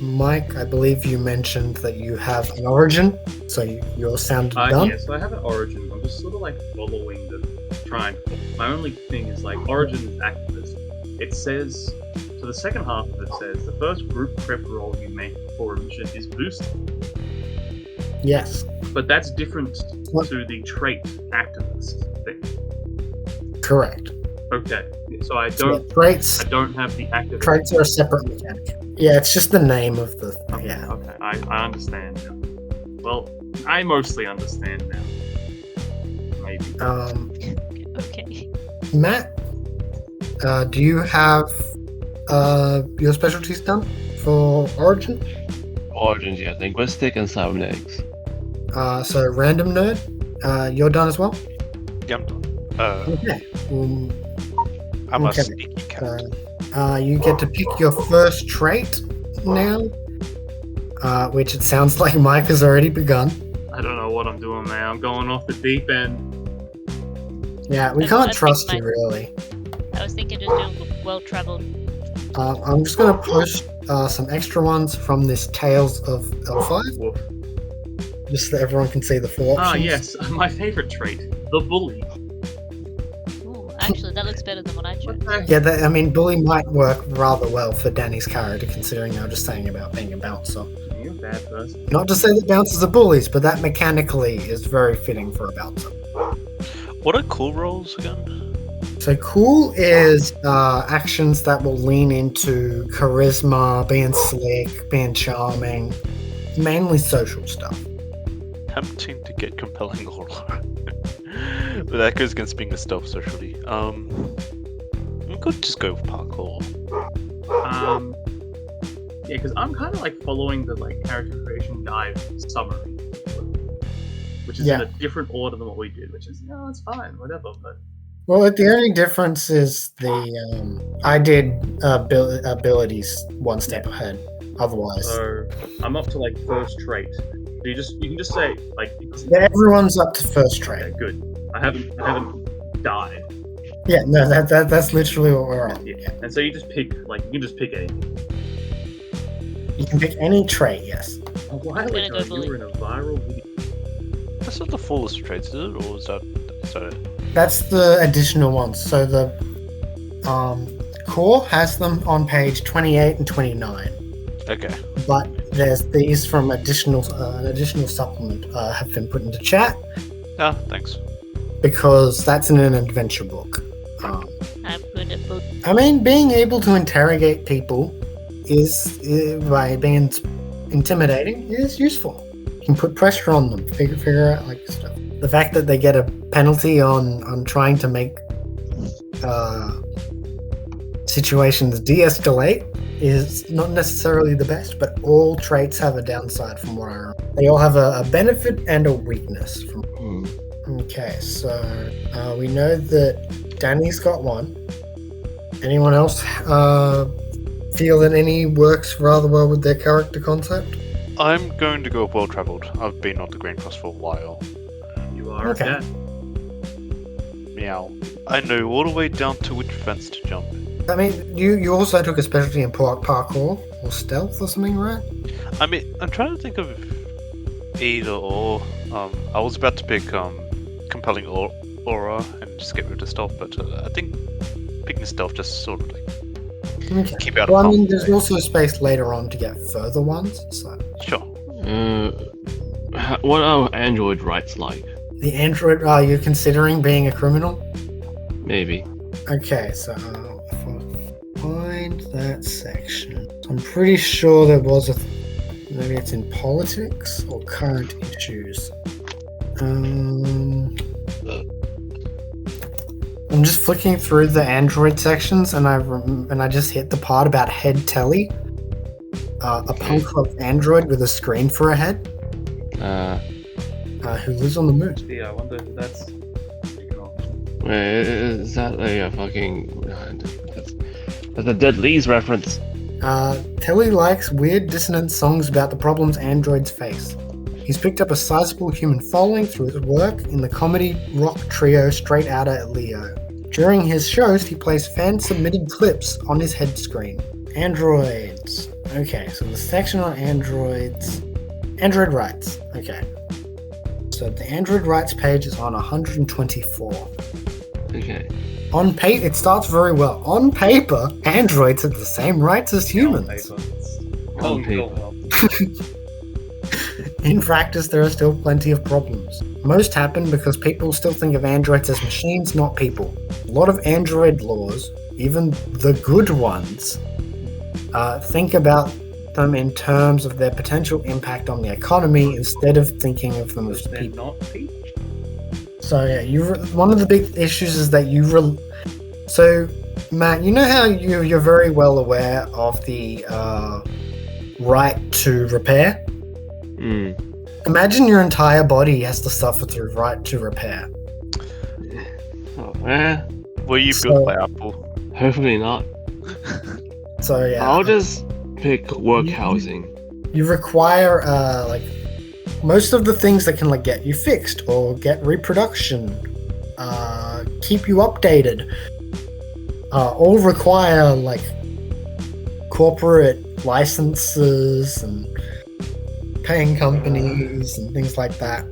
Mike, I believe you mentioned that you have an origin, so yours sounded done. Yeah, so I have an origin. I'm just sort of like following the triangle. My only thing is like origin is activist. It says, so the second half of it says, the first group prep roll you make before a mission is boosted. Yes, But that's different What? to the trait activist thing. correct. Okay, so I So don't traits have the activist. traits are a separate mechanic. Yeah, it's just the name of the. Yeah. Okay, I understand now. Well, I mostly understand now. Maybe. Okay. Matt, do you have your specialties done for origin? Origins, yeah, linguistic and cybernetics. So random nerd, you're done as well. Yeah, I'm done. Okay. I'm Okay. a sneaky cat. You get to pick your first trait now, which it sounds like Mike has already begun. I don't know what I'm doing, man. I'm going off the deep end. Yeah, we I can't think trust my- you really. I was thinking just doing well-traveled. I'm just gonna post some extra ones from this Tales of L5. Woof. just so that everyone can see the full options. Ah, yes, my favorite trait, the bully. Ooh, actually, that looks better than what I chose. Yeah, I mean, bully might work rather well for Danny's character, considering they were just saying about being a bouncer. You're a bad person. Not to say that bouncers are bullies, but that mechanically is very fitting for a bouncer. What are cool roles again? So cool is actions that will lean into charisma, being slick, being charming, mainly social stuff. Tempting to get compelling aura. But that goes against being a stealth socially. We could just go with parkour. Yeah, because I'm kind of like following the like character creation guide summary, which is in a different order than what we did, which is it's fine, whatever. But Well, the only difference is the I did abilities one step ahead. Otherwise, so I'm up to like first trait. So you can just say like everyone's up to first trait. Okay, good. I haven't died. Yeah, no, that's literally what we're on. Yeah. And so you can just pick a. You can pick any trait, yes. A while ago, you were in a viral video. That's not the fullest of traits, is it? Or is that it? That's the additional ones. So the core has them on page 28 and 29. Okay. But there's these from an additional supplement have been put into chat. Ah, thanks. Because that's in an adventure book. I'm good at books. I mean, being able to interrogate people is by being intimidating is useful. You can put pressure on them, figure out like stuff. The fact that they get a penalty on trying to make situations de-escalate is not necessarily the best, but all traits have a downside from what I remember. They all have a benefit and a weakness. Okay, so we know that Danny's got one. Anyone else feel that any works rather well with their character concept? I'm going to go with well travelled. I've been on the Green Cross for a while. You are okay. Meow. I know all the way down to which fence to jump. I mean, you also took a specialty in parkour or stealth or something, right? I mean, I'm trying to think of either or. I was about to pick compelling aura and just get rid of stealth, but I think picking stealth just sort of like keep out of Well, I mean, harm's there's way. also space later on to get further ones. So Sure. What are android rights like? the android, are you considering being a criminal? Maybe. Okay, so if I find that section, I'm pretty sure there was maybe it's in politics or current issues. I'm just flicking through the Android sections, and I just hit the part about head telly. A punk rock android with a screen for a head. Who lives on the moon. Yeah, I wonder if that's. Is that a fucking? That's a Dead Lee's reference. Telly likes weird dissonant songs about the problems androids face. He's picked up a sizable human following through his work in the comedy rock trio Straight Outta Leo. During his shows, he plays fan-submitted clips on his head screen. Androids. Okay, so the section on androids. Android rights. Okay. So the Android rights page is on 124. Okay. On paper, it starts very well. On paper, androids have the same rights as humans. On paper. In practice, there are still plenty of problems. Most happen because people still think of androids as machines, not people. A lot of android laws, even the good ones, think about them in terms of their potential impact on the economy instead of thinking of them as They're people. not people. So yeah, one of the big issues is that so Matt, you know how you're very well aware of the right to repair? Imagine your entire body has to suffer through right to repair. Were you built by Apple? Hopefully not. So yeah, I'll just pick work housing. you require most of the things that can get you fixed or get reproduction, keep you updated, all require corporate licenses and paying companies and things like that.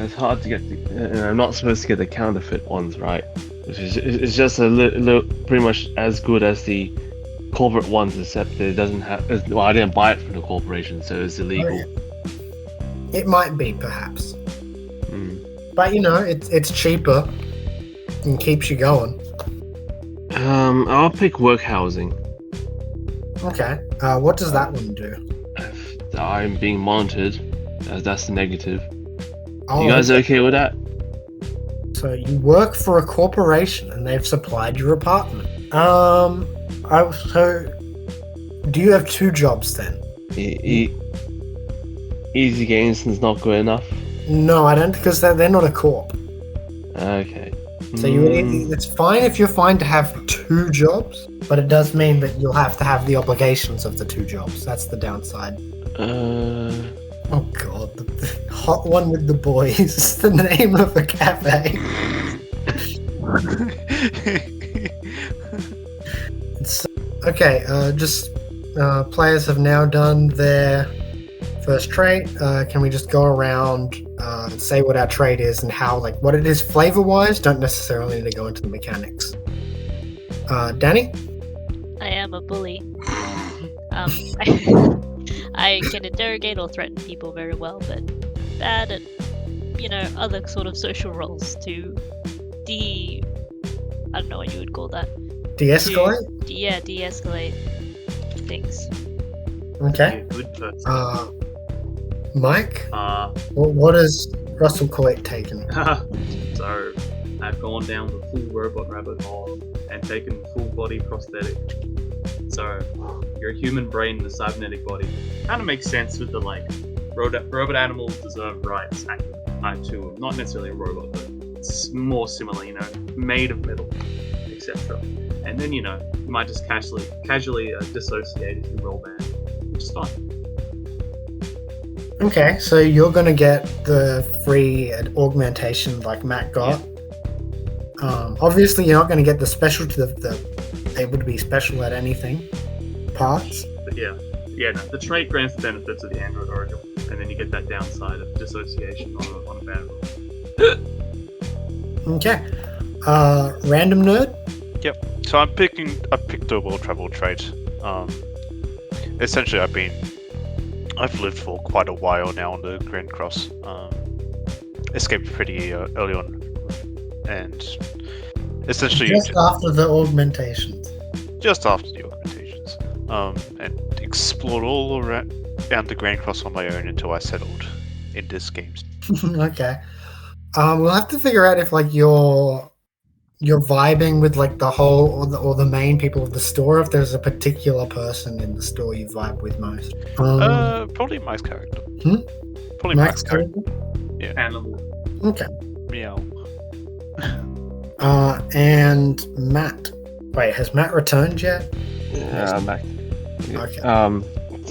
It's hard to get. I'm not supposed to get the counterfeit ones, right? It's just pretty much as good as the corporate ones, except that it doesn't have. Well, I didn't buy it from the corporation, so it's illegal. Oh, yeah. It might be, perhaps, but it's cheaper and keeps you going. I'll pick work housing. Okay. What does that one do? I'm being monitored. That's the negative. Oh, You guys okay with that? So you work for a corporation and they've supplied your apartment. So do you have 2 jobs then? Easy gains is not good enough. No, I don't, because they're not a corp. Okay. So it's fine if you're fine to have 2 jobs, but it does mean that you'll have to have the obligations of the 2 jobs. That's the downside. Oh god, the hot one with the boys is the name of a cafe. Okay, players have now done their first trait. Can we just go around and say what our trait is and how, what it is flavor-wise? Don't necessarily need to go into the mechanics. Danny? I am a bully. I can interrogate or threaten people very well, but bad at, other sort of social roles to I don't know what you would call that. De-escalate? De-escalate things. Okay. Be a good person. Mike? What has Russell Coit taken? So, I've gone down the full robot rabbit hole and taken full body prosthetic. So, you're a human brain in a cybernetic body. Kind of makes sense with the robot animals deserve rights act to not necessarily a robot, but it's more similar, made of metal, etc. And then you might just casually dissociate if you roll bad, which is fine. Okay, so you're gonna get the free augmentation like Matt got. Obviously, you're not gonna get the special to the able to be special at anything parts. But no, the trait grants the benefits of the Android Oracle, and then you get that downside of dissociation on a bad roll. Okay. Random nerd? Yep. So I picked the world travel trait. Essentially, I've lived for quite a while now on the Grand Cross. Escaped pretty early on, and essentially Just after the augmentations. Just after the augmentations, and explored all around the Grand Cross on my own until I settled in this game. Okay. We'll have to figure out if you're vibing with the whole or the main people of the store. If there's a particular person in the store you vibe with most. Probably Mike's character. Probably Mike's Mike's character. character? Animal. Okay. Meow. And Matt. Wait, has Matt returned yet? Yeah, I'm back. Okay.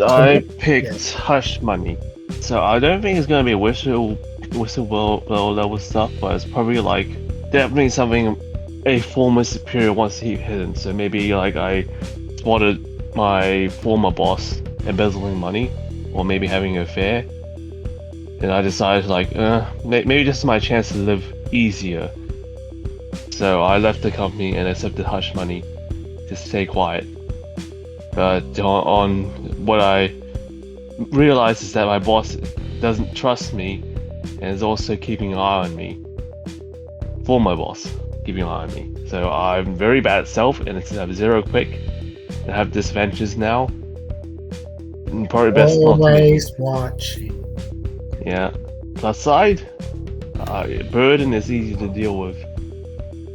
I picked Hush Money. So I don't think it's gonna be whistleblower level stuff, but it's probably definitely something a former superior wants to keep hidden. So maybe I spotted my former boss embezzling money, or maybe having an affair, and I decided maybe this is my chance to live easier. So I left the company and accepted Hush Money to stay quiet. But on what I realized is that my boss doesn't trust me and is also keeping an eye on me. Former boss keeping an eye on me. So I'm very bad at stealth and I have 0 quick and have disadvantages now. And probably best always watching. Yeah. Plus side, burden is easy to deal with.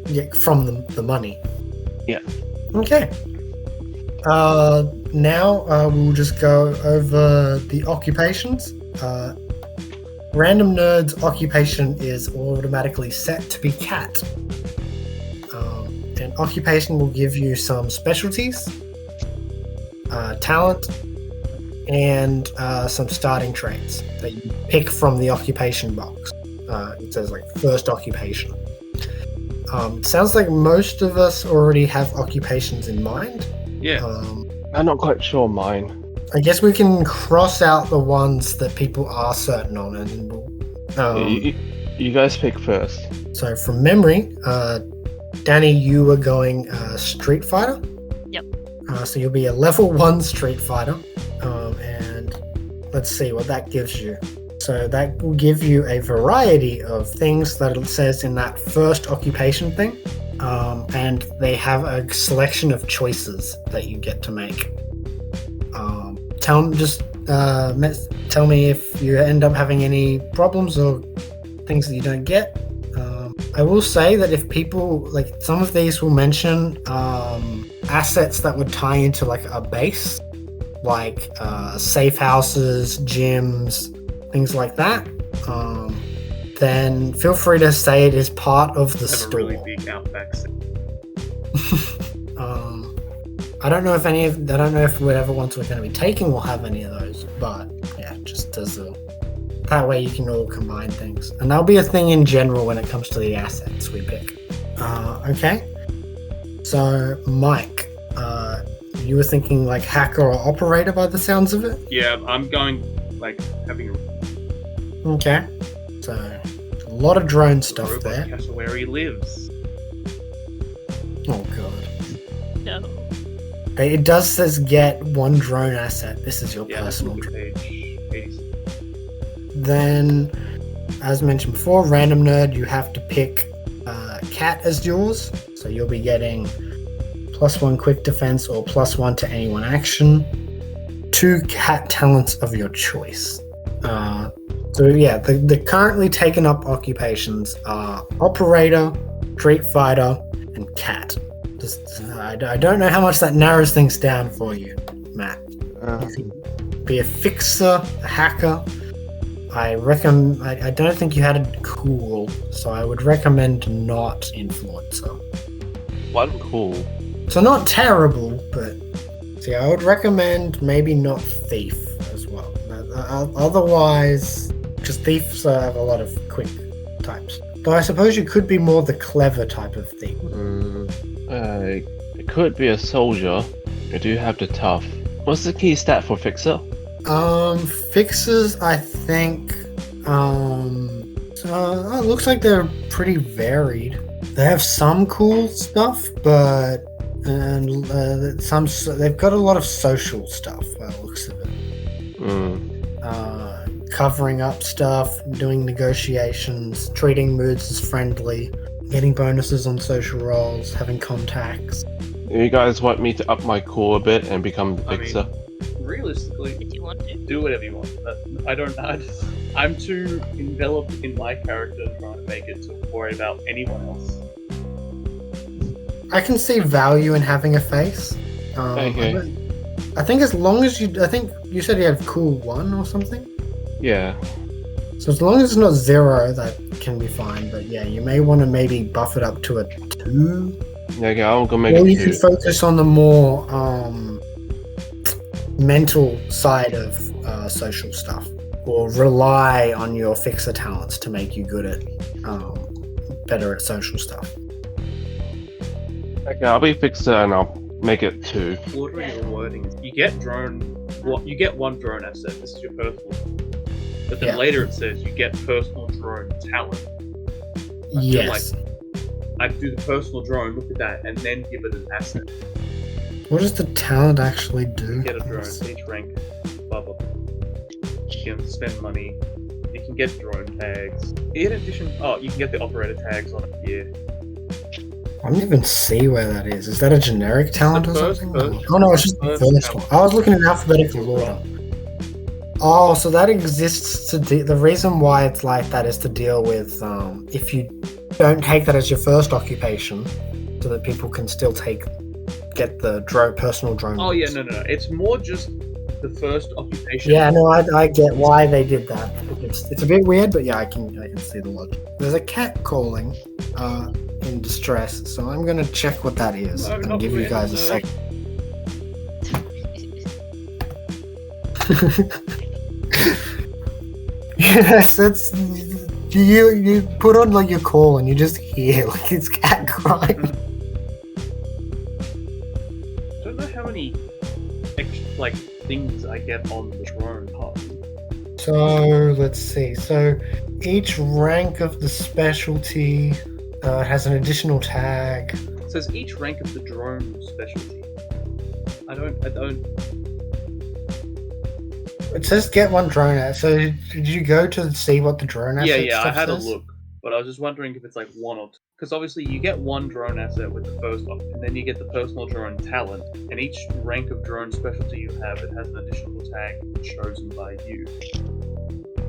Yeah, from the money. Yeah. Okay. Now we'll just go over the occupations. Random Nerd's occupation is automatically set to be cat. And occupation will give you some specialties, talent, and some starting traits that you pick from the occupation box. It says first occupation. It sounds like most of us already have occupations in mind. Yeah. I'm not quite sure mine. I guess we can cross out the ones that people are certain on, and we'll, You guys pick first. so from memory, Danny, you were going Street Fighter. Yep. So you'll be a level 1 Street Fighter, and let's see what that gives you. So that will give you a variety of things that it says in that first occupation thing, and they have a selection of choices that you get to make. Tell me if you end up having any problems or things that you don't get. I will say that if people, like, some of these will mention assets that would tie into like a base, like safe houses, gyms, things like that, then feel free to say it is part of the Have a store. really big Outback. I don't know if whatever ones we're going to be taking will have any of those, but yeah, just as that way you can all combine things, and that'll be a thing in general when it comes to the assets we pick. Okay, so Mike, you were thinking like hacker or operator by the sounds of it. Yeah, I'm going like having a Okay, so a lot of drone stuff robot there. castle where he lives. Oh god. No. It does says get 1 drone asset. This is your Yeah, let's personal look at drone. page 86. Then, as mentioned before, random nerd, you have to pick cat as yours. So you'll be getting +1 quick defense or +1 to any 1 action. 2 cat talents of your choice. So yeah, the currently taken up occupations are operator, street fighter, and cat. I don't know how much that narrows things down for you, Matt. You could be a fixer, a hacker. I don't think you had a cool, so I would recommend not influencer. What cool? So not terrible, but see, I would recommend maybe not thief as well. Otherwise, because thieves have a lot of quick types. Though I suppose you could be more the clever type of thief. It could be a soldier. I do have the tough. What's the key stat for fixer? Fixers, I think, it looks like they're pretty varied. They have some cool stuff, but they've got a lot of social stuff by the looks of it. Covering up stuff, doing negotiations, treating moods as friendly, getting bonuses on social roles, having contacts. You guys want me to up my core a bit and become the I mean, fixer? Realistically, If you want to. do whatever you want. I'm too enveloped in my character trying to make it to worry about anyone else. I can see value in having a face. Okay. I think as long as I think you said you have cool 1 or something. Yeah. So as long as it's not 0, that can be fine. But yeah, you may want to maybe buff it up to a 2. Okay, I'm gonna make Or it you 2. can focus on the more mental side of social stuff, or rely on your fixer talents to make you good at better at social stuff. Okay, I'll be fixer and I'll make it 2. Ordering your wording is you get you get 1 drone asset. This is your personal. But then Yeah. later it says you get personal drone talent. Yes. I do the personal drone, look at that, and then give it an asset. What does the talent actually do? Get a drone, each rank, blah blah blah. You can spend money. You can get drone tags. In addition, you can get the operator tags on it here. I don't even see where that is. Is that a generic talent or first something? talent. Oh no, it's just the First first talent. one. I was looking in alphabetical order. Oh, so that exists to the reason why it's like that is to deal with if you don't take that as your first occupation, so that people can still get the personal drone. Oh yeah, ones. no. It's more just the first occupation. Yeah, no, I get why they did that. It's a bit weird, but yeah, I can see the logic. There's a cat calling in distress, so I'm gonna check what that is No, and not give you weird, guys a no. second. Yes, it's you put on like your call and you just hear like it's cat crying. I don't know how many like things I get on the drone hub. So let's see. So each rank of the specialty has an additional tag. It says each rank of the drone specialty. I don't. It says get one drone asset. So did you go to see what the drone asset Yeah, I stuff had a says? look, but I was just wondering if it's like one or two. Because obviously you get one drone asset with the first op, and then you get the personal drone talent, and each rank of drone specialty you have, it has an additional tag chosen by you.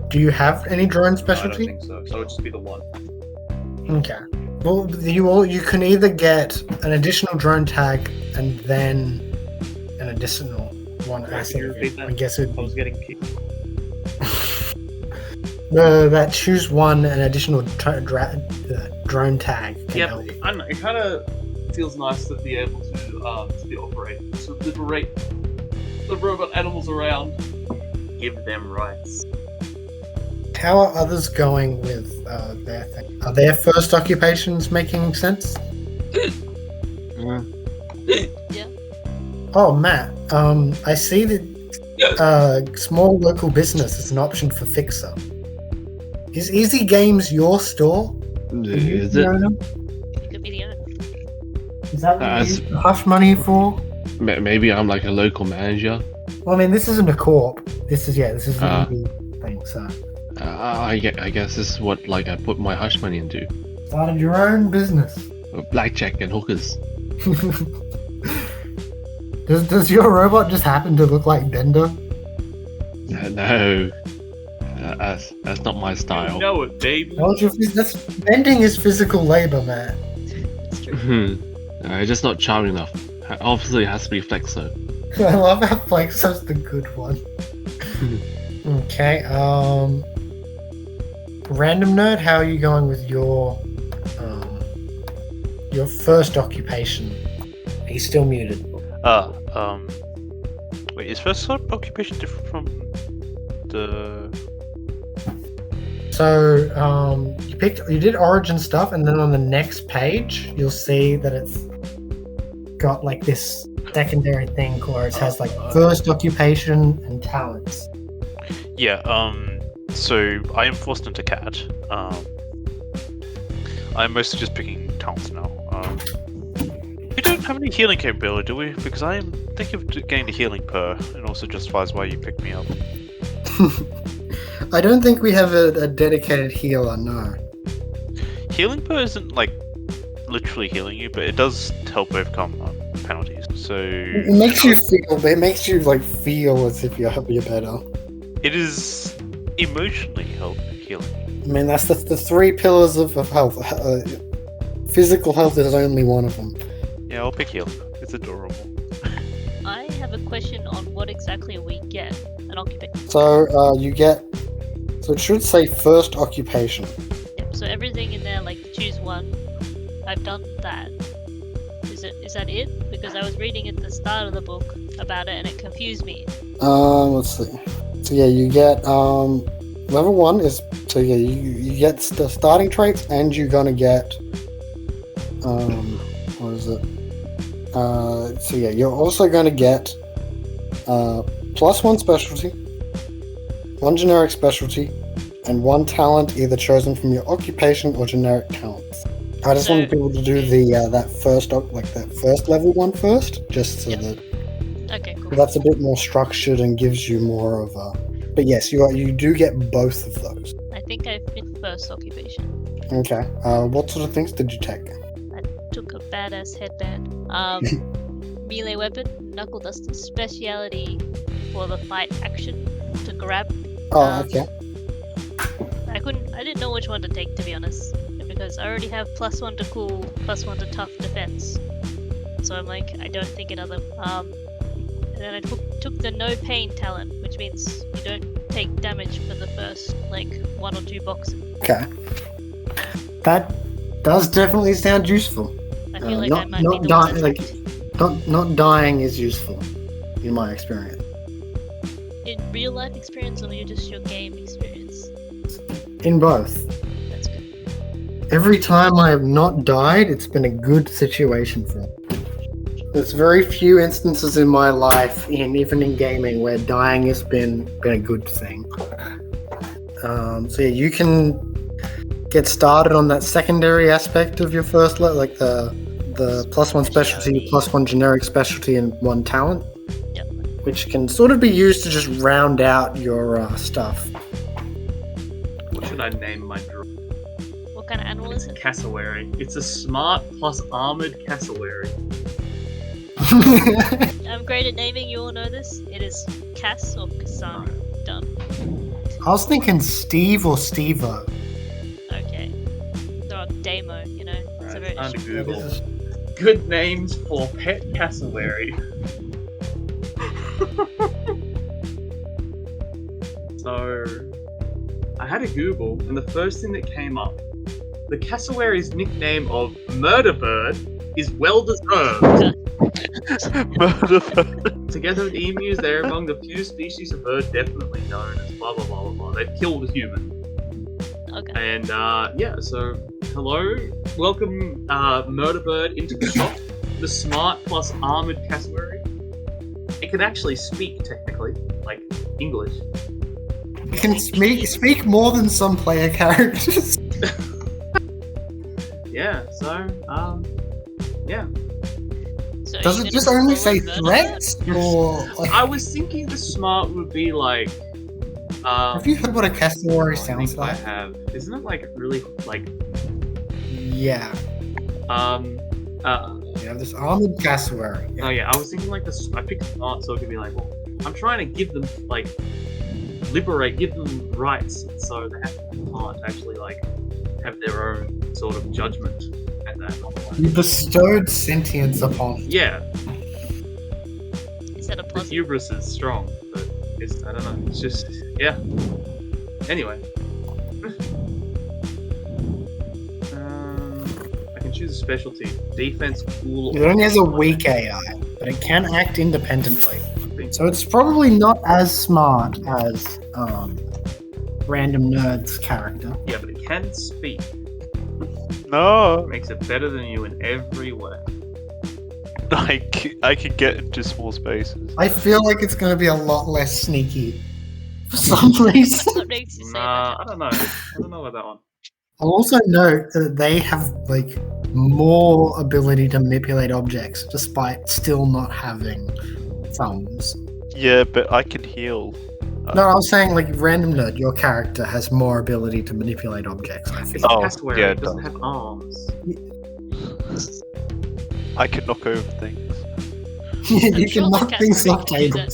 Do you have any drone No, I don't specialty? think so. So it would just be the one. Okay. Well, you can either get an additional drone tag and then an additional one Could asset. you repeat that? I guess it I was getting kicked. that choose one an additional drone tag. Can Yeah, help. I don't know. It kind of feels nice to be able to be operating, to liberate the robot animals around, give them rights. How are others going with their thing? Are their first occupations making sense? Yeah. Oh, Matt. I see that small local business is an option for Fixer. Is Easy Games your store? Is it? You could be the owner. Is that what you As- use the hush money for? Maybe I'm like a local manager. Well, I mean, this isn't a co-op. This is an Ah. indie thing. So I guess this is what like I put my hush money into. started your own business. Blackjack and hookers. Does your robot just happen to look like Bender? No, that's not my style. You know it, baby. That's bending is physical labor, man. It's true. It's just not charming enough. Obviously, it has to be Flexo. I love how Flexo's the good one. Okay, Random Nerd, how are you going with your first occupation? He's still muted. Wait, is first occupation different from the? So, you did origin stuff, and then on the next page, you'll see that it's got like this secondary thing where it has like first occupation and talents. Yeah. So I am forced into cat. I'm mostly just picking talents now. We don't have any healing capability, do we? Because I am thinking of getting the healing per, and also justifies why you picked me up. I don't think we have a dedicated healer, no. Healing per isn't like literally healing you, but it does help overcome penalties. So It makes you feel as if you're better. it is emotionally healing. I mean, that's the three pillars of health. Physical health is only one of them. Yeah, I'll pick healing. It's adorable. I have a question on what exactly we get an occupation. So you get. So it should say first occupation. Yep. So everything in there, like choose one. I've done that. Is that it? Because I was reading at the start of the book about it and it confused me. Let's see. So yeah, you get level 1 is so yeah you get the starting traits and you're gonna get what is it? So yeah, you're also gonna get +1 specialty, 1 generic specialty, and 1 talent either chosen from your occupation or generic talents. I just wanted people to do the that first level one first, just so Yep. that Okay, cool. that's a bit more structured and gives you more of a. But yes, you do get both of those. I think I fit first occupation. Okay. What sort of things did you take? I took a badass headband. Melee weapon, knuckle duster, speciality for the fight action to grab. Oh, okay. I didn't know which one to take, to be honest, because I already have +1 to cool, +1 to tough defense. So I'm like, I don't think another. And then I took the no pain talent, which means you don't take damage for the first like 1 or 2 boxes. Okay. That does definitely sound useful. I feel like I not might not be the one dying that's not dying is useful, in my experience. in real life experience or just your game experience. In both. That's good. Every time I have not died, it's been a good situation for me. There's very few instances in my life, even in gaming, where dying has been a good thing. So yeah, you can get started on that secondary aspect of your first level, like the +1 specialty, +1 generic specialty, and 1 talent. Yep. Which can sort of be used to just round out your stuff. What should I name my drone? What kind of animal is it? Cassowary. It's a smart plus armored cassowary. I'm great at naming, you all know this. It is Cass or Kassan. Done. I was thinking Steve or Stevo. Okay. Or Damo, you know. It's a very Time to Yeah, Google. this is- Good names for pet cassowary. So, I had a Google, and the first thing that came up, the cassowary's nickname of Murder Bird is well deserved. Murder bird. Together with emus, they're among the few species of bird definitely known as blah blah blah blah blah. They've killed a human. Okay. And yeah, so hello, welcome Murder Bird into the shop. The smart plus armored cassowary. It can actually speak technically, like English. You can speak more than some player characters. Yeah, so yeah. So Does you're it just gonna only call say it Murder threats? Or like, I was thinking the smart would be like have you heard what a cassowary I sounds think I like? have. Isn't it like really like Yeah. You have this armored cassowary. Oh yeah, I was thinking like this. I picked smart so it could be like, well, I'm trying to give them like give them rights, so they have to actually like have their own sort of judgment and that. You bestowed sentience upon it. Yeah, Is that a the plus? hubris is strong, but it's I don't know. It's just yeah. Anyway, I can choose a specialty: defense, cool. It only has a weak AI, but it can act independently. So it's probably not as smart as Random Nerd's character. Yeah, but it can speak. No. Makes it better than you in every way. I can get into small spaces. I feel like it's going to be a lot less sneaky for some reason. What makes you say Nah, that? I don't know. I don't know about that one. I'll also note that they have like more ability to manipulate objects despite still not having thumbs. Yeah, but I can heal. No, I was saying like Random Nerd, your character has more ability to manipulate objects, I feel. It's a Oh, cassowary. yeah, It it doesn't does. have arms. I can knock over things. You I'm can sure the knock things cassowary off can do that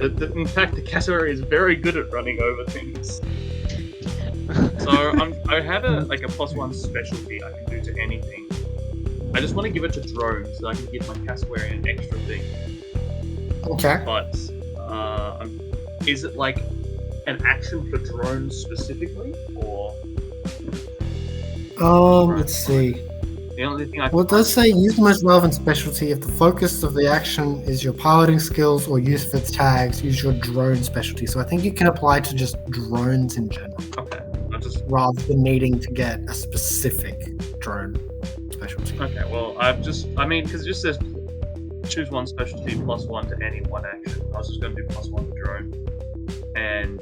tables. too. In fact, the cassowary is very good at running over things. So I have a +1 specialty I can do to anything. I just want to give it to drones so I can give my cassowary an extra thing. Okay. But is it like an action for drones specifically, or Let's see. the only thing I Well, it does say use the most relevant specialty if the focus of the action is your piloting skills or use of its tags, use your drone specialty. So I think you can apply to just drones in general, Okay, I just rather than needing to get a specific drone specialty. okay. Well, because it just says choose one specialty +1 to any one action. I was just going to do +1 to drone. And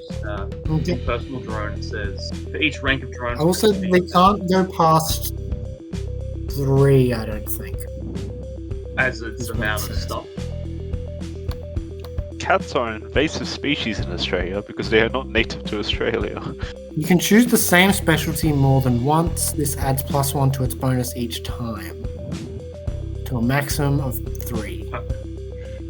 Okay. personal drone says for each rank of drone. Also, specialty- they can't go past 3, I don't think. as its amount of stuff. Cats are an invasive species in Australia because they are not native to Australia. You can choose the same specialty more than once. This adds +1 to its bonus each time, to a maximum of 3.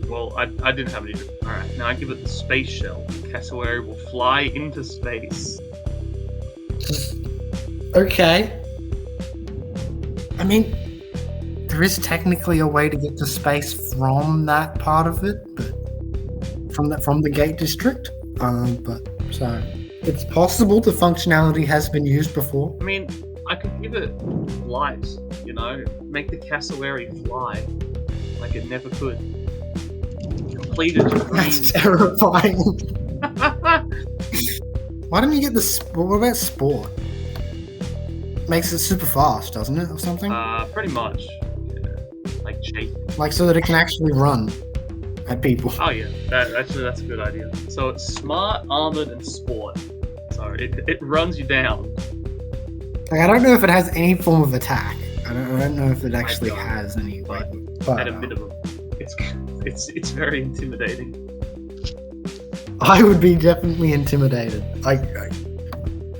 Well, I didn't have any. Alright, now I give it the space shell. The cassowary will fly into space. Okay. I mean, there is technically a way to get to space from that part of it, but from the gate district. But so it's possible the functionality has been used before. I mean, I could give it light, make the cassowary fly like it never could. Complete its That's dream. terrifying. Why don't you get the what about sport? Makes it super fast, doesn't it, or something? Pretty much. like chasing. Like so that it can actually run at people. Oh yeah, that's a good idea. So it's smart, armored, and sport. So it runs you down. Like, I don't know if it has any form of attack. I don't know if it actually don't. has any. But But at a minimum, it's very intimidating. I would be definitely intimidated.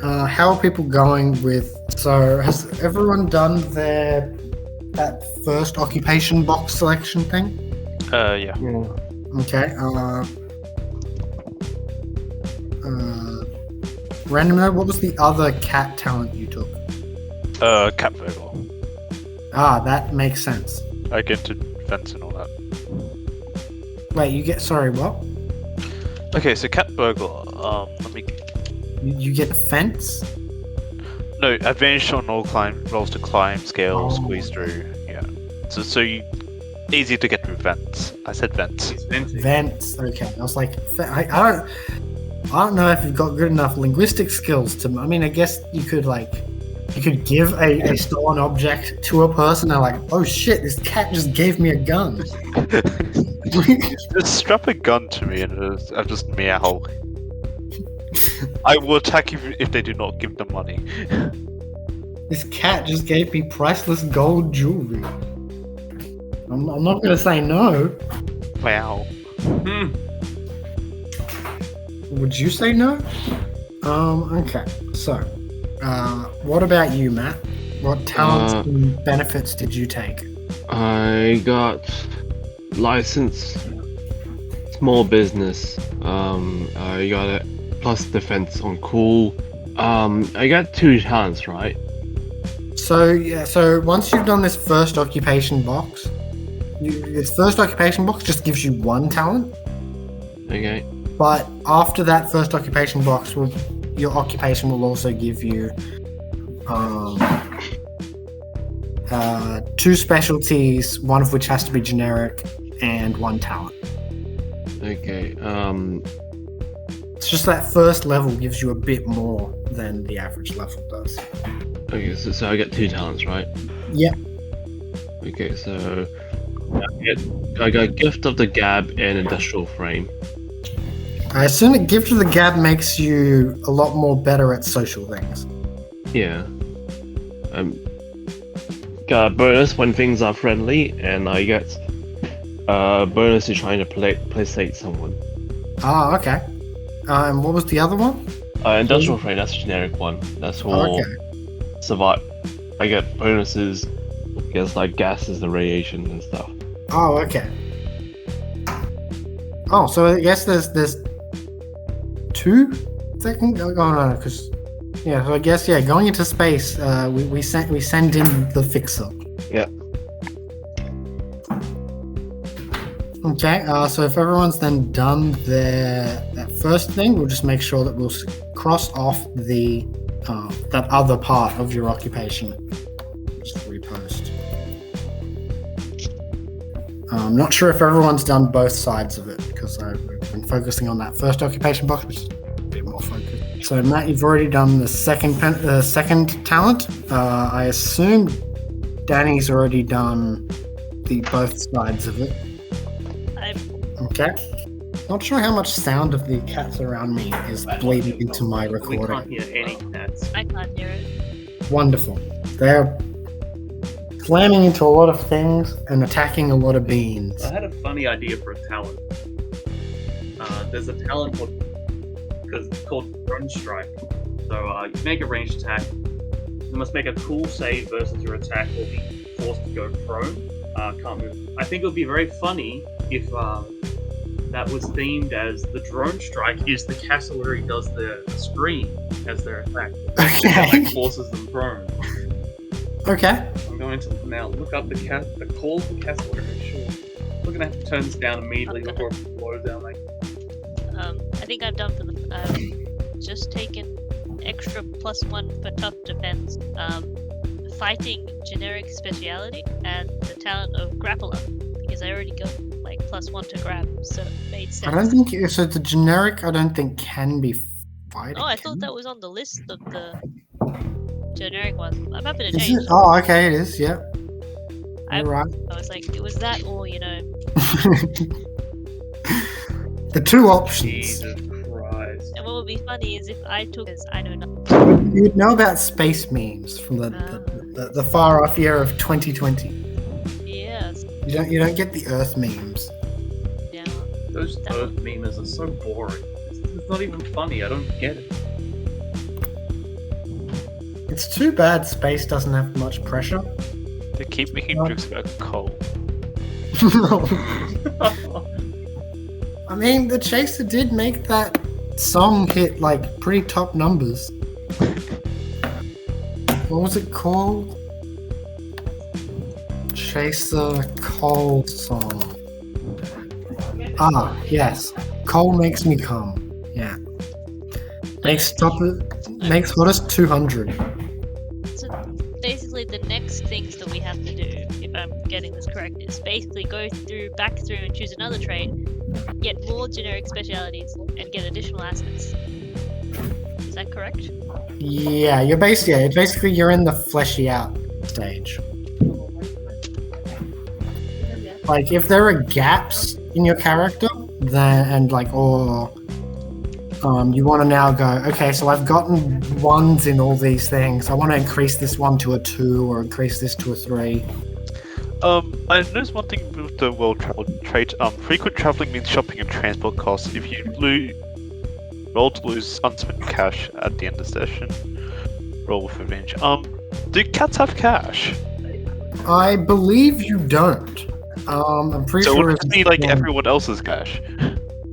How are people going with? So has everyone done that first occupation box selection thing? Yeah. Okay. Randomly, what was the other cat talent you took? Cat burglar. Ah, that makes sense. I get to fence and all that. Wait, you get sorry, what? Okay, so cat burglar. Let me. You get fence? No, advantage on all climb rolls to climb, scale, Oh. squeeze through. Yeah. So you easy to get through vents. I said vents. It's venting. Vents. Okay, I was like, I don't know if you've got good enough linguistic skills to. I mean, I guess you could give a stolen object to a person. And like, oh shit, this cat just gave me a gun. Just strap a gun to me and I'll just meow. I will attack if they do not give them money. This cat just gave me priceless gold jewelry. I'm not gonna say no. Wow. Hmm. Would you say no? Okay. So, what about you, Matt? What talents and benefits did you take? I got license, small business. I got it plus defense on cool. I got 2 talents, right? So yeah. So once you've done this first occupation box, this first occupation box just gives you 1 talent. Okay. But after that first occupation box, your occupation will also give you 2 specialties, one of which has to be generic, and 1 talent. Okay. It's just that first level gives you a bit more than the average level does. Okay. So I get 2 talents, right? Yeah. Okay. So I got gift of the gab and industrial frame. I assume that Gift of the Gab makes you a lot more better at social things. Yeah. Got a bonus when things are friendly, and I get bonus to trying to placate someone. Ah, okay. And what was the other one? Industrial frame, that's a generic one. That's for Oh, okay. survive. I get bonuses against like gases and radiation and stuff. Oh, okay. Oh, so I guess there's 2 that can go on because yeah. So I guess going into space, we send in the fixer. Yeah. Okay. So if everyone's then done that first thing, we'll just make sure that we'll cross off that other part of your occupation. Just repost. I'm not sure if everyone's done both sides of it because I've been focusing on that first occupation box, which is a bit more focused. So Matt, you've already done the second talent. I assume Danny's already done the both sides of it. Okay. Not sure how much sound of the cats around me is bleeding into my We can't recording. hear any cats. I can't hear it. Wonderful. They're slamming into a lot of things and attacking a lot of beans. I had a funny idea for a talent. There's a talent called Drone Strike. So you make a ranged attack. You must make a cool save versus your attack or be forced to go prone. Can't move. I think it would be very funny if that was themed as the Drone Strike is the cassowary does the scream as their attack. Okay. Like forces them prone. Okay. I'm going to now look up the call of the cassowary. Sure. We're gonna have to turn this down immediately Okay. before it blows down. Like, I think I've done for the. Just taken extra +1 for tough defense, fighting generic speciality, and the talent of grappler because I already got like +1 to grab, so it made sense. I don't think so. The generic, I don't think can be fighting. Oh, I can thought it? that was on the list of the generic ones. I'm happy to Is change. it? Oh, okay, it is. Yeah. I You're right. I was like, it was that or, The two options. Jesus Christ. and what would be funny is if I took as I know nothing. You'd know about space memes from the far off year of 2020. Yes. You don't get the Earth memes. Yeah. Those Earth memes are so boring. It's not even funny. I don't get it. It's too bad space doesn't have much pressure. They keep making jokes about coal. I mean, the Chaser did make that song hit like pretty top numbers. What was it called? Chaser Coal song. Ah, yes. Coal makes me come. Yeah. Makes hottest 200. So basically, the next things that we have to do, if I'm getting this correct, is basically go back through and choose another trait, get more generic specialities, and get additional assets. Is that correct? Yeah, basically you're in the fleshy out stage. Like if there are gaps in your character, then you want to now go, okay, so I've gotten ones in all these things. I want to increase this one to a 2 or increase this to a 3. I noticed one thing with the world travel trait. Frequent traveling means shopping and transport costs. If you roll to lose unspent cash at the end of the session, roll with advantage. Do cats have cash? I believe you don't. I'm pretty So sure it would be like everyone else's cash.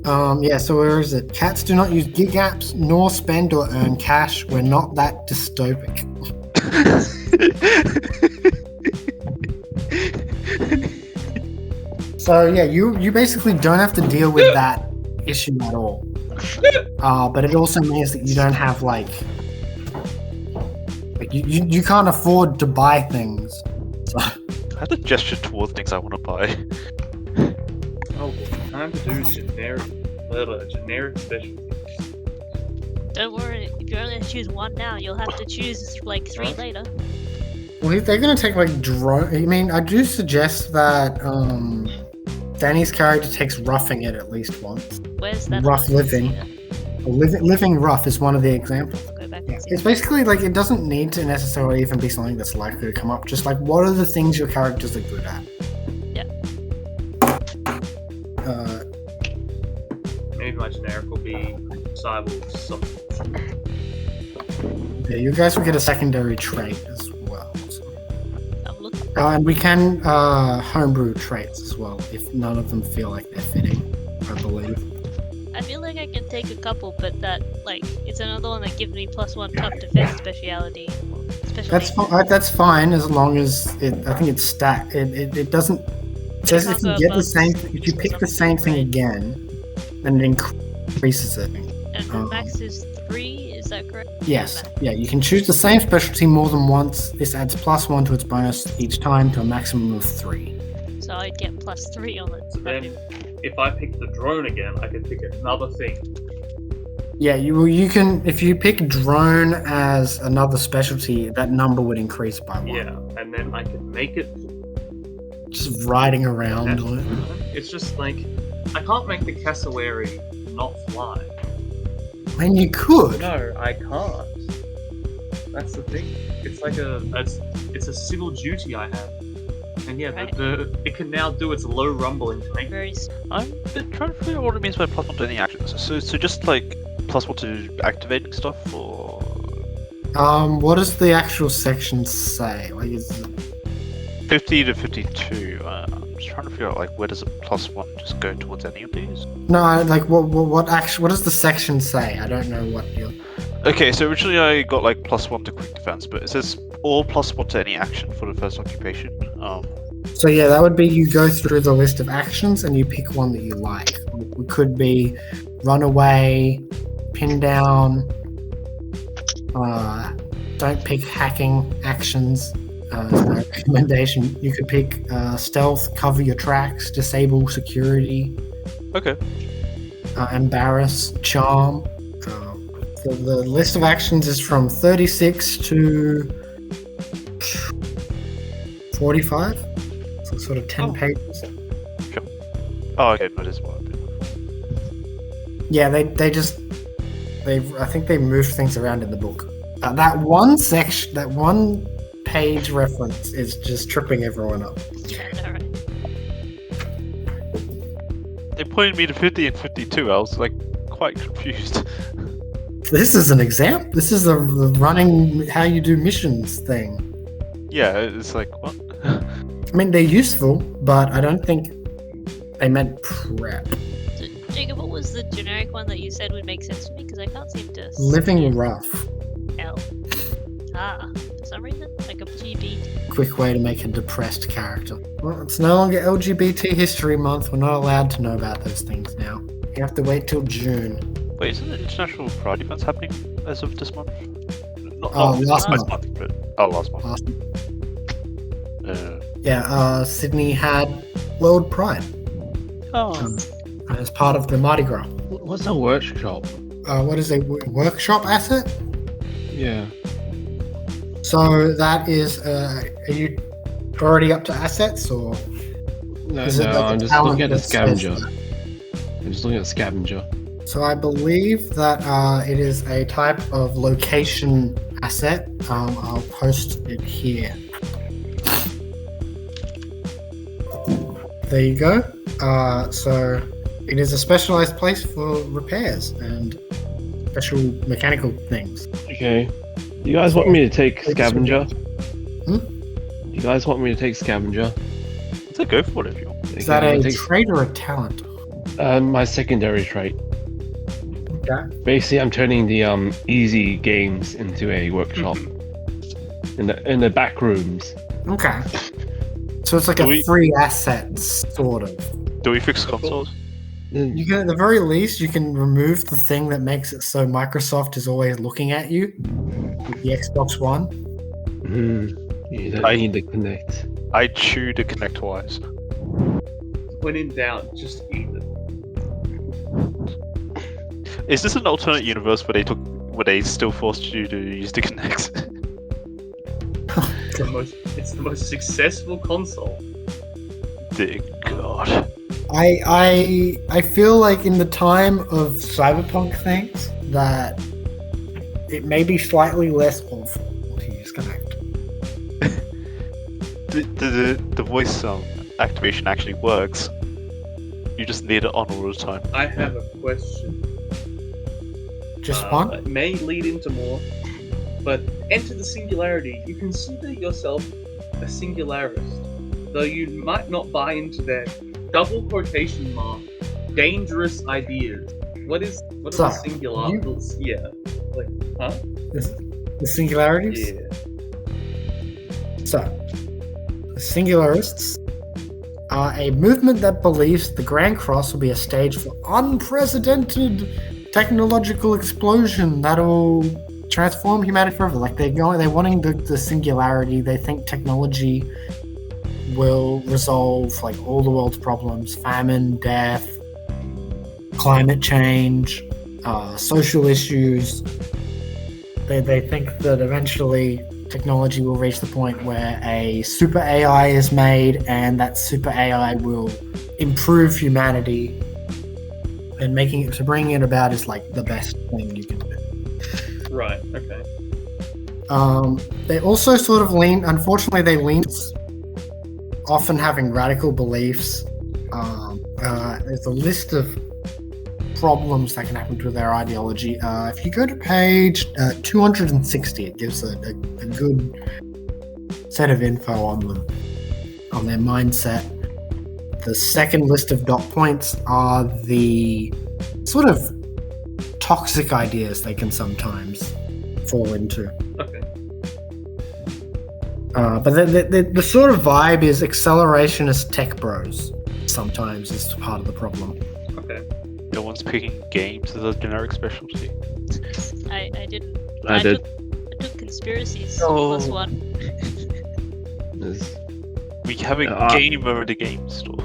Yeah, so where is it? Cats do not use gig apps nor spend or earn cash. We're not that dystopic. So yeah, you basically don't have to deal with that issue at all. But it also means that you don't have like you can't afford to buy things. So. I have to gesture towards things I want to buy. Oh, well, time to do generic specialties. Don't worry, if you only choose one now, you'll have to choose like 3 later. Well, if they're gonna take like drone, I mean, I do suggest that Danny's character takes roughing it at least once. Where's that? Rough living. Living rough is one of the examples. I'll go back Yeah. and see. It's basically like it doesn't need to necessarily even be something that's likely to come up. Just like what are the things your characters are good at? Yeah. Maybe my generic will be cyborg something. Yeah, you guys will get a secondary trait as well. So. I'm looking. And we can homebrew traits as well if none of them feel like they're fitting, I believe. I feel like I can take a couple, but that it's another one that gives me +1 tough defense speciality. That's fine as long as I think it's stacked. It doesn't. It says if you get the same, if you pick the same thing again, then it increases it. And the max is 3. Is that correct? Yes. Yeah, you can choose the same specialty more than once. This adds +1 to its bonus each time to a maximum of 3. So I'd get +3 on it. So then, if I pick the drone again, I can pick another thing. Yeah, you can. If you pick drone as another specialty, that number would increase by 1. Yeah, and then I can make it. Just riding around on it. It's just like I can't make the cassowary not fly. I mean, you could. No, I can't. That's the thing. It's like it's a civil duty I have. And yeah, Right. it can now do its low rumbling to make. Very. I'm trying to figure out what it means by +1 to any actions. So just like +1 to activating stuff, or What does the actual section say? Like, is it 50 to 52. I'm just trying to figure out like where does a +1 just go towards any of these? no, like what does the section say? I don't know what you're. Okay, so originally I got like +1 to quick defense, but it says all +1 to any action for the first occupation. So yeah, that would be you go through the list of actions and you pick one that you like. It could be run away, pin down. Don't pick hacking actions. Is my recommendation. You could pick stealth, cover your tracks, disable security, Okay. embarrass, charm. The list of actions is from 36 to 45. So sort of 10 pages. Oh, okay, but it's what. Yeah, I think they moved things around in the book. That one section, that one page reference is just tripping everyone up. Yeah, I know, right? They pointed me to 50 and 52. I was like quite confused. This is an exam. This is the running how you do missions thing. Yeah, it's like what? I mean, they're useful, but I don't think they meant prep. So, Jacob, what was the generic one that you said would make sense to me? Because I can't seem to. Living rough. L. For some reason, like a GB. Quick way to make a depressed character. Well, it's no longer LGBT History Month. We're not allowed to know about those things now. You have to wait till June. Wait, isn't it International Pride events happening as of this month? Last month. But, last month. Last Sydney had World Pride as part of the Mardi Gras. What's a workshop? What is a workshop asset? Yeah. So that is, are you already up to assets, or? No, Is it like a I'm just talent looking at the that says scavenger. that? I'm just looking at the scavenger. So I believe that it is a type of location asset. I'll post it here. There you go. So it is a specialized place for repairs and special mechanical things. Okay. You guys want me to take scavenger? Hmm? You guys want me to take scavenger? Let's go for it if you want. Is that a trait or a talent? My secondary trait. Yeah. Basically, I'm turning the easy games into a workshop in the back rooms. Okay. So it's like a free asset, sort of. Do we fix consoles? You can, at the very least, you can remove the thing that makes it so Microsoft is always looking at you with the Xbox One. You don't need to connect. I chew the Connect wires. When in doubt, just eat it. Is this an alternate universe where they still forced you to use the Connect? It's the most successful console. Dear God. I feel like in the time of cyberpunk things that it may be slightly less awful to use Connect. The voice activation actually works. You just need it on all the time. I have a question. Just one? It may lead into more, but enter the singularity. You consider yourself a singularist, though you might not buy into their double quotation mark dangerous ideas. What is So, a singular? Yeah, like The singularities? yeah. So, the singularists are a movement that believes the Grand Cross will be a stage for unprecedented technological explosion that'll transform humanity forever. Like they're wanting the singularity. They think technology will resolve like all the world's problems: famine, death, climate change, social issues. They think that eventually technology will reach the point where a super AI is made, and that super AI will improve humanity. And bringing it about is like the best thing you can do. Right. Okay. They also sort of lean. Unfortunately, they lean, often having radical beliefs. There's a list of problems that can happen to their ideology. If you go to page 260, it gives a good set of info on them, on their mindset. The second list of dot points are the sort of toxic ideas they can sometimes fall into. Okay. But the sort of vibe is accelerationist tech bros. Sometimes is part of the problem. Okay. No one's picking games as a generic specialty. I didn't. I did. I took conspiracies Oh. plus one. We have a gamer at the game store.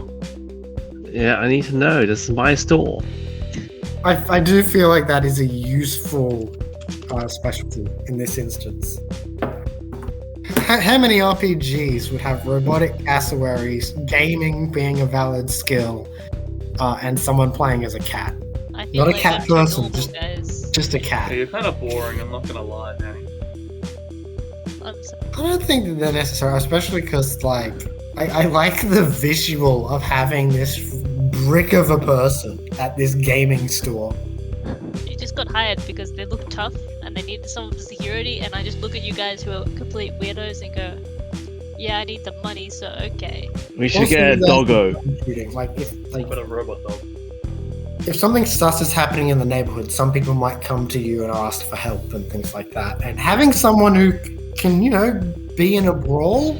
Yeah, I need to know. This is my store. I do feel like that is a useful specialty in this instance. how many RPGs would have robotic cassowaries, gaming being a valid skill, and someone playing as a cat? I feel Not a like cat I'm too person, normal, just guys. a Yeah, cat. you're kind of boring. I'm not gonna lie, Danny. I'm so- I don't think that they're necessary, especially because like I like the visual of having this brick of a person at this gaming store. You just got hired because they look tough and they needed someone for security, and I just look at you guys who are complete weirdos and go, yeah, I need the money, so okay. We should Also, get a there's doggo. computing. Like But a robot dog. if something sus is happening in the neighborhood, some people might come to you and ask for help and things like that. And having someone who can, be in a brawl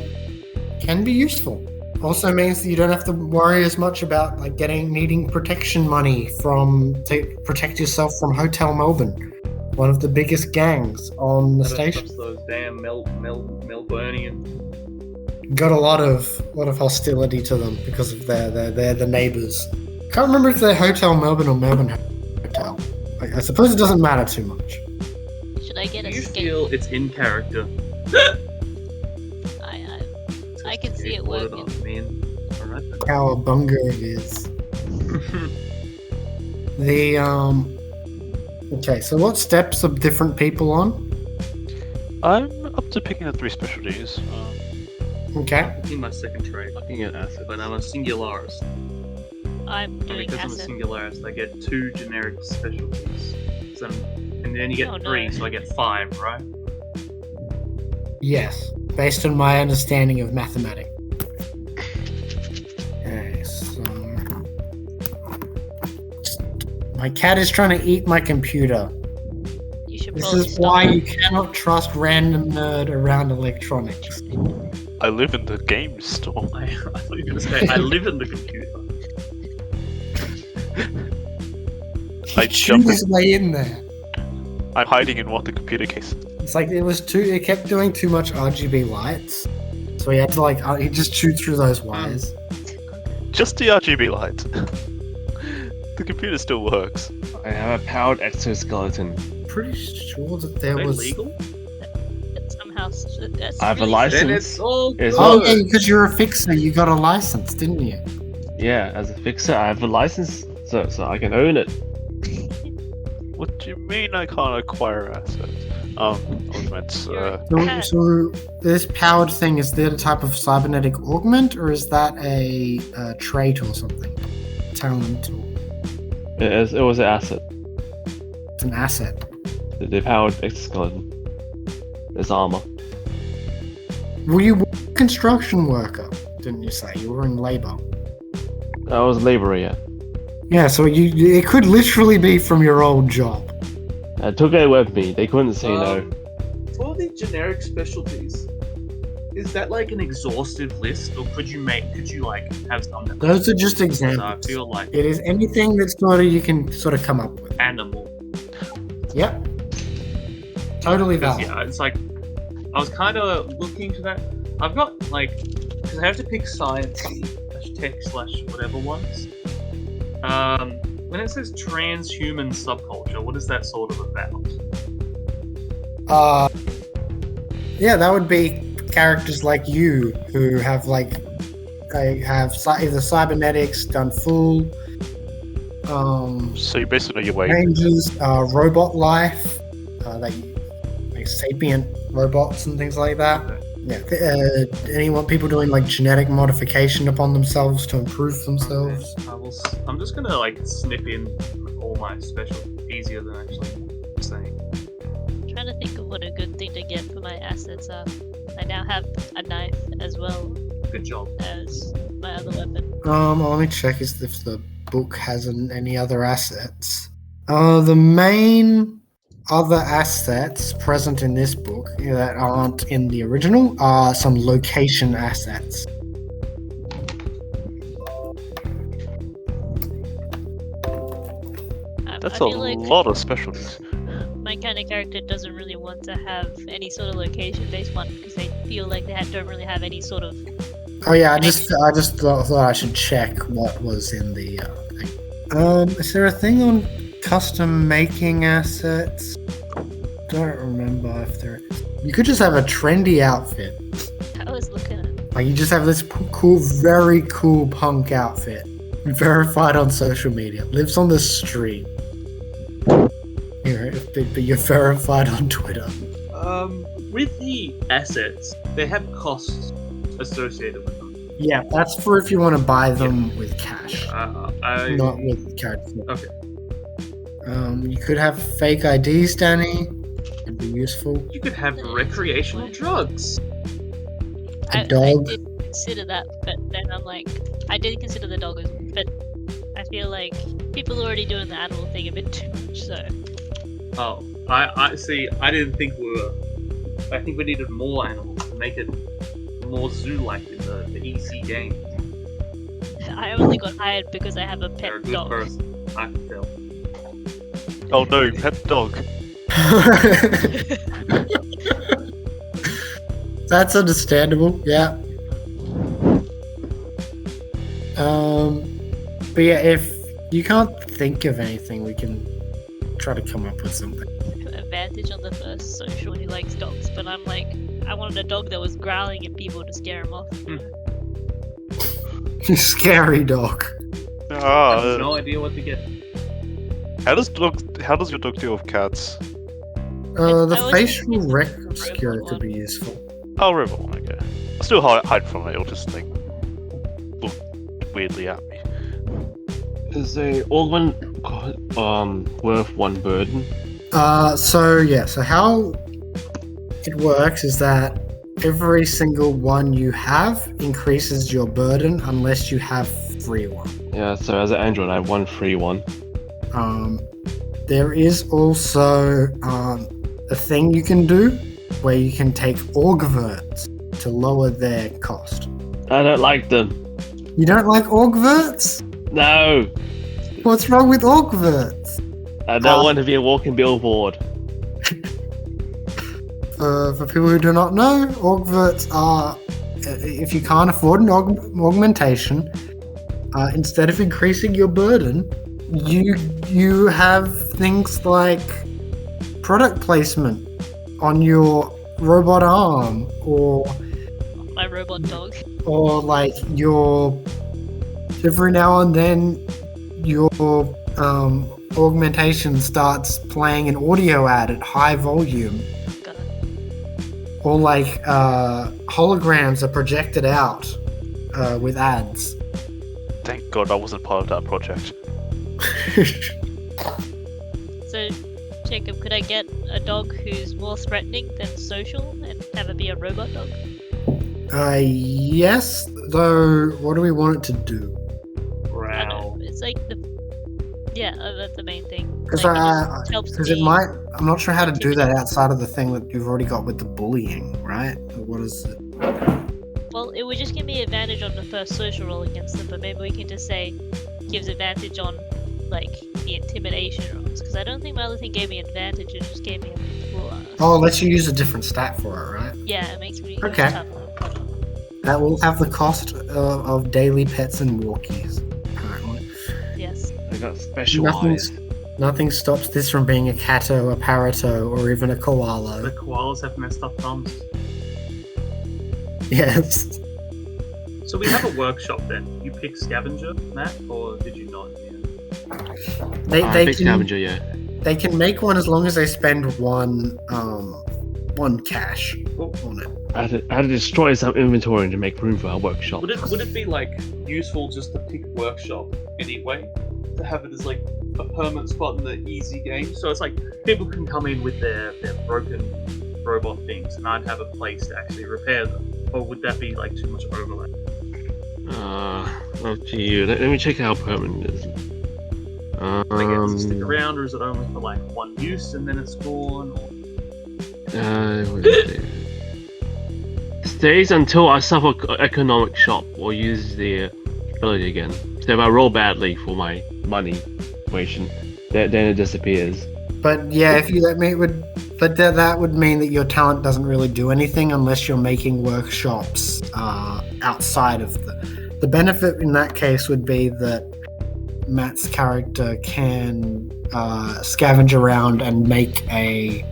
can be useful. Also means that you don't have to worry as much about like needing protection money to protect yourself from Hotel Melbourne, one of the biggest gangs on the I don't station. trust those damn Melburnians. Got a lot of hostility to them because of they're the neighbors. Can't remember if they're Hotel Melbourne or Melbourne Hotel. I suppose it doesn't matter too much. Should I get Do a you skate? feel it's in character? I can see it What working. up, man? Alright then. Cowabunga it is. Okay, so what steps are different people on? I'm up to picking the 3 specialties. Okay. In my second trade, Looking at assets. but I'm a singularist. I'm And doing because I'm a asset. singularist, I get 2 generic specialties. And then you get Oh, 3, no. so I get 5, right? Yes, based on my understanding of mathematics. Okay, so my cat is trying to eat my computer. You should This probably is stop. why you cannot trust random nerd around electronics. I live in the game store. I thought you were going to say, I live in the computer. I Chew jump his way in there. I'm hiding in one of the computer cases. It's like it kept doing too much RGB lights. So he had to he just chewed through those wires. Just the RGB light. The computer still works. I have a powered exoskeleton. Pretty sure that there Are they was. legal? Somehow, that's I have a really license. Then it's all It's good. Oh yeah, because you're a fixer, you got a license, didn't you? Yeah, as a fixer, I have a license, so I can own it. What do you mean I can't acquire assets? Augments, So, Cat. so this powered thing, is that a type of cybernetic augment, or is that a trait or something? Talent, or It was an asset. it's an asset. The powered exoskeleton. There's armor. Were you a construction worker? Didn't you say you were in labor? I was a laborer, yeah. Yeah, so it could literally be from your old job. I took it with me. They couldn't say no. For the generic specialties, is that like an exhaustive list, or could you have some that Those are just I examples. feel like It is anything that's you can sort of come up with. animal? Yep. Totally Because, valid. yeah, it's like I was kind of looking to that. I've got because I have to pick science, tech / whatever ones. When it says transhuman subculture, what is that sort of about? Yeah, that would be characters like you who have either cybernetics done full, so you basically know your way. ranges, robot life, like sapient robots and things like that. Yeah, anyone people doing genetic modification upon themselves to improve themselves. I'm just gonna snip in all my special easier than actually saying. I'm trying to think of what a good thing to get for my assets are. I now have a knife as well Good job. as my other weapon. Let me check if the book has any other assets. The main other assets present in this book that aren't in the original are some location assets. That's I a feel like lot of specialties. my kind of character doesn't really want to have any sort of location-based one because they feel like they don't really have any sort of. Oh yeah, I just thought I should check what was in the thing. Is there a thing on custom making assets? Don't remember if there is. You could just have a trendy outfit. I was looking at. Like you just have this cool, very cool punk outfit, verified on social media, lives on the street. But you're verified on Twitter. With the assets, they have costs associated with them. Yeah, that's for if you want to buy them with cash, Not with characters. Okay. You could have fake IDs, Danny. It'd be useful. You could have recreational drugs. A dog. I did consider that, but then I'm like, I did consider the dog, but I feel like people are already doing the animal thing a bit too much. So. Oh, I see. I didn't think we were. I think we needed more animals to make it more zoo-like in the EC game. I only got hired because I have a pet You're a good dog. person. I can tell. Oh no, pet dog. That's understandable. Yeah. But yeah, if you can't think of anything, we can try to come up with something. Advantage on the first social, he likes dogs, but I'm like, I wanted a dog that was growling at people to scare him off. Scary dog. I have Ah, no idea what to get. how does your dog deal with cats? The I was facial thinking rec robot obscura could one. be useful. Oh, robot one, okay. I'll still hide from it. It'll just like look weirdly at me. Is a organ worth one burden? So how it works is that every single one you have increases your burden unless you have free one. Yeah, so as an android, I have one free one. There is also a thing you can do where you can take augverts to lower their cost. I don't like them. You don't like augverts? No, What's wrong with augverts? I don't want to be a walking billboard. For people who do not know, augverts are, if you can't afford an augmentation, instead of increasing your burden, you have things like product placement on your robot arm, or My robot dog. like your every now and then your augmentation starts playing an audio ad at high volume, God. or like holograms are projected out with ads. Thank God I wasn't part of that project. So, Jacob, could I get a dog who's more threatening than social and have it be a robot dog? Yes, though what do we want it to do? I don't Growl. know. It's like the. Yeah, that's the main thing. Because Like, it just helps it me. might. I'm not sure how to do that outside of the thing that you've already got with the bullying, right? What is it? Well, it would just give me advantage on the first social roll against them, but maybe we can just say gives advantage on like the intimidation rolls, because I don't think my other thing gave me advantage. It just gave me a plus. Oh, it lets you use a different stat for it, right? Yeah, it makes me. Okay. tougher. That will have the cost of daily pets and walkies, apparently. Yes. I got special Nothing's- eyes. Nothing stops this from being a catto, a parrotto, or even a The koala. koalas have messed up thumbs. Yes. So we have a workshop then. You pick scavenger, Matt, or did you not? Yeah. They Big can scavenger, yeah. they can make one as long as they spend one cash on it. I had to destroy some inventory to make room for our workshop. Would it be like useful just to pick workshop anyway? To have it as like a permanent spot in the easy game? So it's like people can come in with their broken robot things and I'd have a place to actually repair them. Or would that be like too much overlap? Up to you. Let me check how permanent it is. They get to stick around, or is it only for like one use and then it's gone? Or... what is it? Stays until I suffer economic shock or use the ability again. So if I roll badly for my money situation, then it disappears. But yeah, if you let me, that would mean that your talent doesn't really do anything unless you're making workshops outside of the benefit in that case would be that Matt's character can scavenge around and make a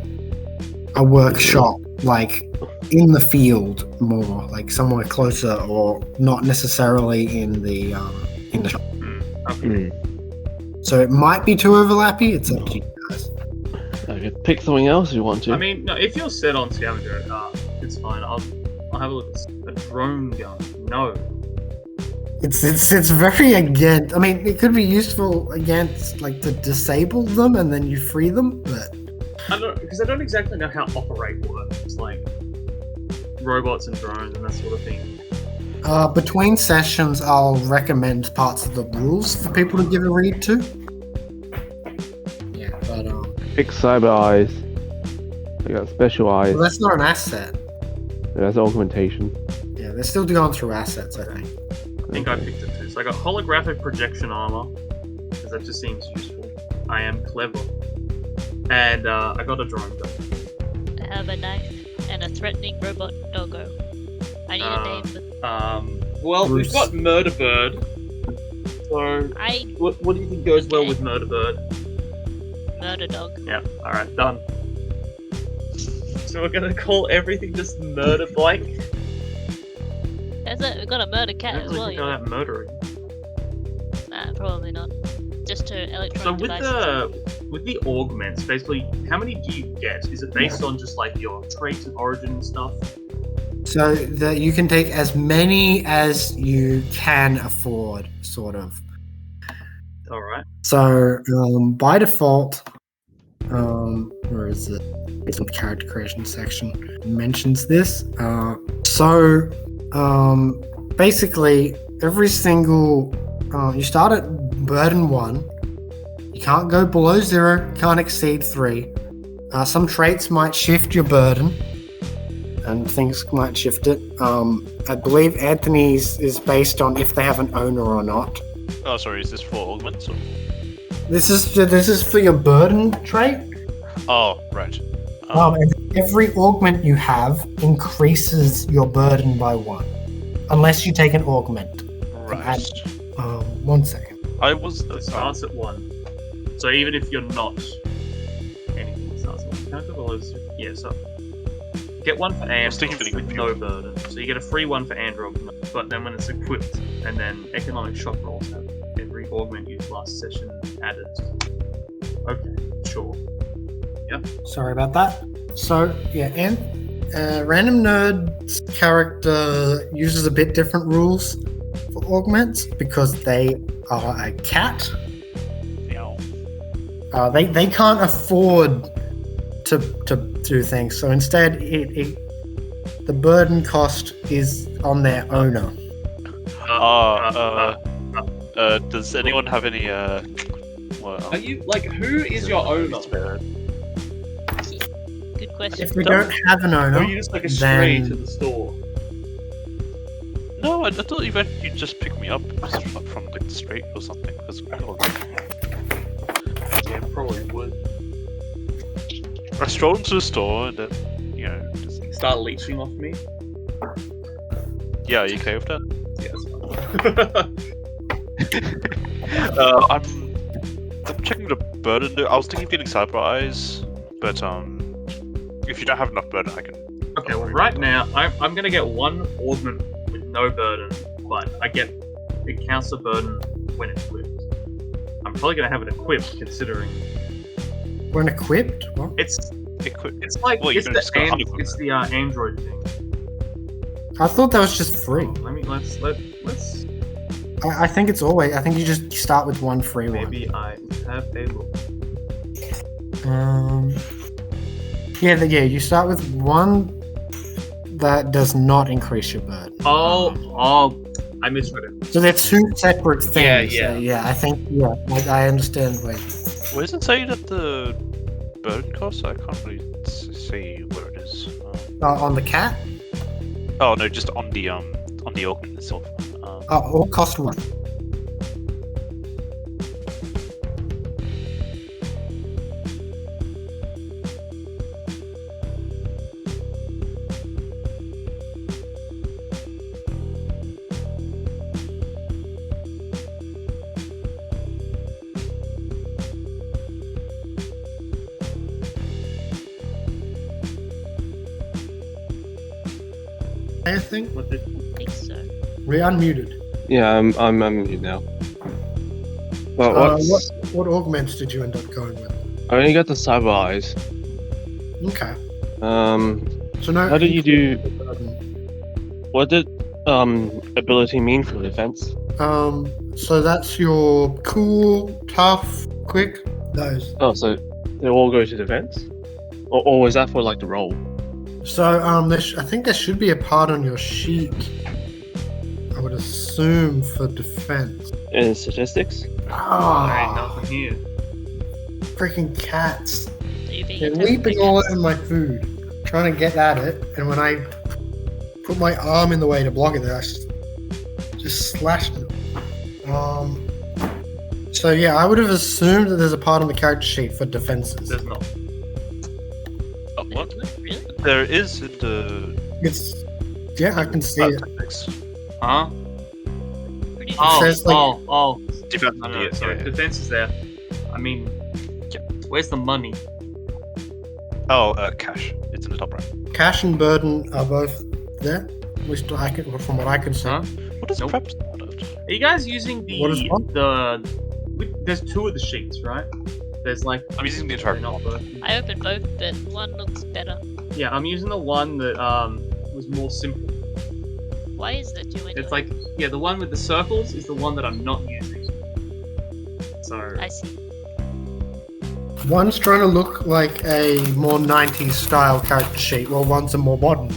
workshop like in the field more, like somewhere closer, or not necessarily in the shop. Okay. So it might be too overlappy. It's up to you guys. I could pick something else if you want to. I mean, no, if you're set on scavenger, it's fine. I'll have a look at a drone gun. No. It's very against. I mean, it could be useful against like to disable them and then you free them, but I don't exactly know how operate works, like robots and drones and that sort of thing. between sessions, I'll recommend parts of the rules for people to give a read to. Yeah, but Pick cyber eyes. They got special eyes. well, that's not an asset. That's augmentation. Yeah, they're still going through assets, I think. I think I picked it too. So I got holographic projection armor, because that just seems useful. I am clever. And I got a drone gun. I have a knife and a threatening robot doggo. I need a name for Well, Bruce. we've got Murder Bird. So, what do you think goes well Okay. with Murder Bird? murder dog. Yeah, alright, done. So we're gonna call everything just Murder Blank? We've got a murder I cat don't as really well. think You know? about murdering. Nah, probably not. Just to So electronic with devices. with the augments, basically, how many do you get? Is it based on just like your traits and origin and stuff? So that you can take as many as you can afford, sort of. Alright. So by default, where is it? It's in the character creation section. It mentions this. Basically, every single you start at burden 1. You can't go below 0. Can't exceed 3. Some traits might shift your burden, and things might shift it. I believe Anthony's is based on if they have an owner or not. Oh, sorry, is this for augments? Or... This is for your burden trait. Oh, right. And every augment you have increases your burden by 1, unless you take an augment. Right. 1 second. I was... So it starts at 1. So even if you're not anything, it starts at 1. Can I go below 0? Yeah, so get 1 for thinking Android of with no burden. So you get a free 1 for Android, but then when it's equipped, and then economic shock rolls have every augment used last session added. Okay, sure. Sorry about that. So yeah, and Random Nerd's character uses a bit different rules for augments because they are a cat. Meow. They can't afford to do things. So instead, the burden cost is on their owner. Does anyone have any, well... Are you, like, who is your owner? Good question. If they don't have an owner, Or are you just like a stray then to the store? No, I thought you'd just pick me up from like the street or something. That's cool. Yeah, probably would. I strolled into the store and then, you know, just... Start leeching off me? Yeah, are you okay with that? Yes. I'm checking the burden. I was thinking of getting cyber eyes, but if you don't have enough burden, I can. Okay, well, right now I'm gonna get 1 augment with no burden, but it counts the burden when equipped. I'm probably gonna have it equipped, considering when equipped. What? it's It's like well, you it's can the just go unequipped. it's the Android thing. I thought that was just free. Let's I think it's always. I think you just start with 1 free one. maybe I have a look. Yeah, you start with 1 that does not increase your burden. Oh, I misread it. So they're 2 separate things. Yeah. I think I understand where. Where does it say that the burden costs? I can't really see where it is. On the cat, Oh no, just on the augment itself. all cost 1. I think What the? I think so. we're unmuted. Yeah, I'm muted now. Well, What augments did you end up going with? I only got the cyber eyes. Okay. So no. How did you do? Um, What did ability mean for defense? So that's your cool, tough, quick. Those. Oh, so they all go to defense, or was that for like the roll? So I think there should be a part on your sheet. I would assume for defense. In statistics? There ain't Ah, nothing here. freaking cats! So you're being They're attacked by leaping all cats. over my food, trying to get at it, and when I put my arm in the way to block it, I just slashed it. So yeah, I would have assumed that there's a part on the character sheet for defenses. There's not. Oh, what? Really? There is in the It's yeah, I can see it. tactics. Huh? Pretty Oh, says, like- oh. Defense. No, Yeah, sorry. yeah. Defense is there. I mean, where's the money? Oh, cash. It's in the top right. Cash and burden are both there. At least from what I can see. Huh? What does Nope. prep start at? Are you guys using the What is what? There's two of the sheets, right? There's like I'm using the they're entire not book. both. I opened both, but one looks better. Yeah, I'm using the one that was more simple. Why is that doing It's like the one with the circles is the one that I'm not using. So I see. One's trying to look like a more 90s style character sheet, while one's a more modern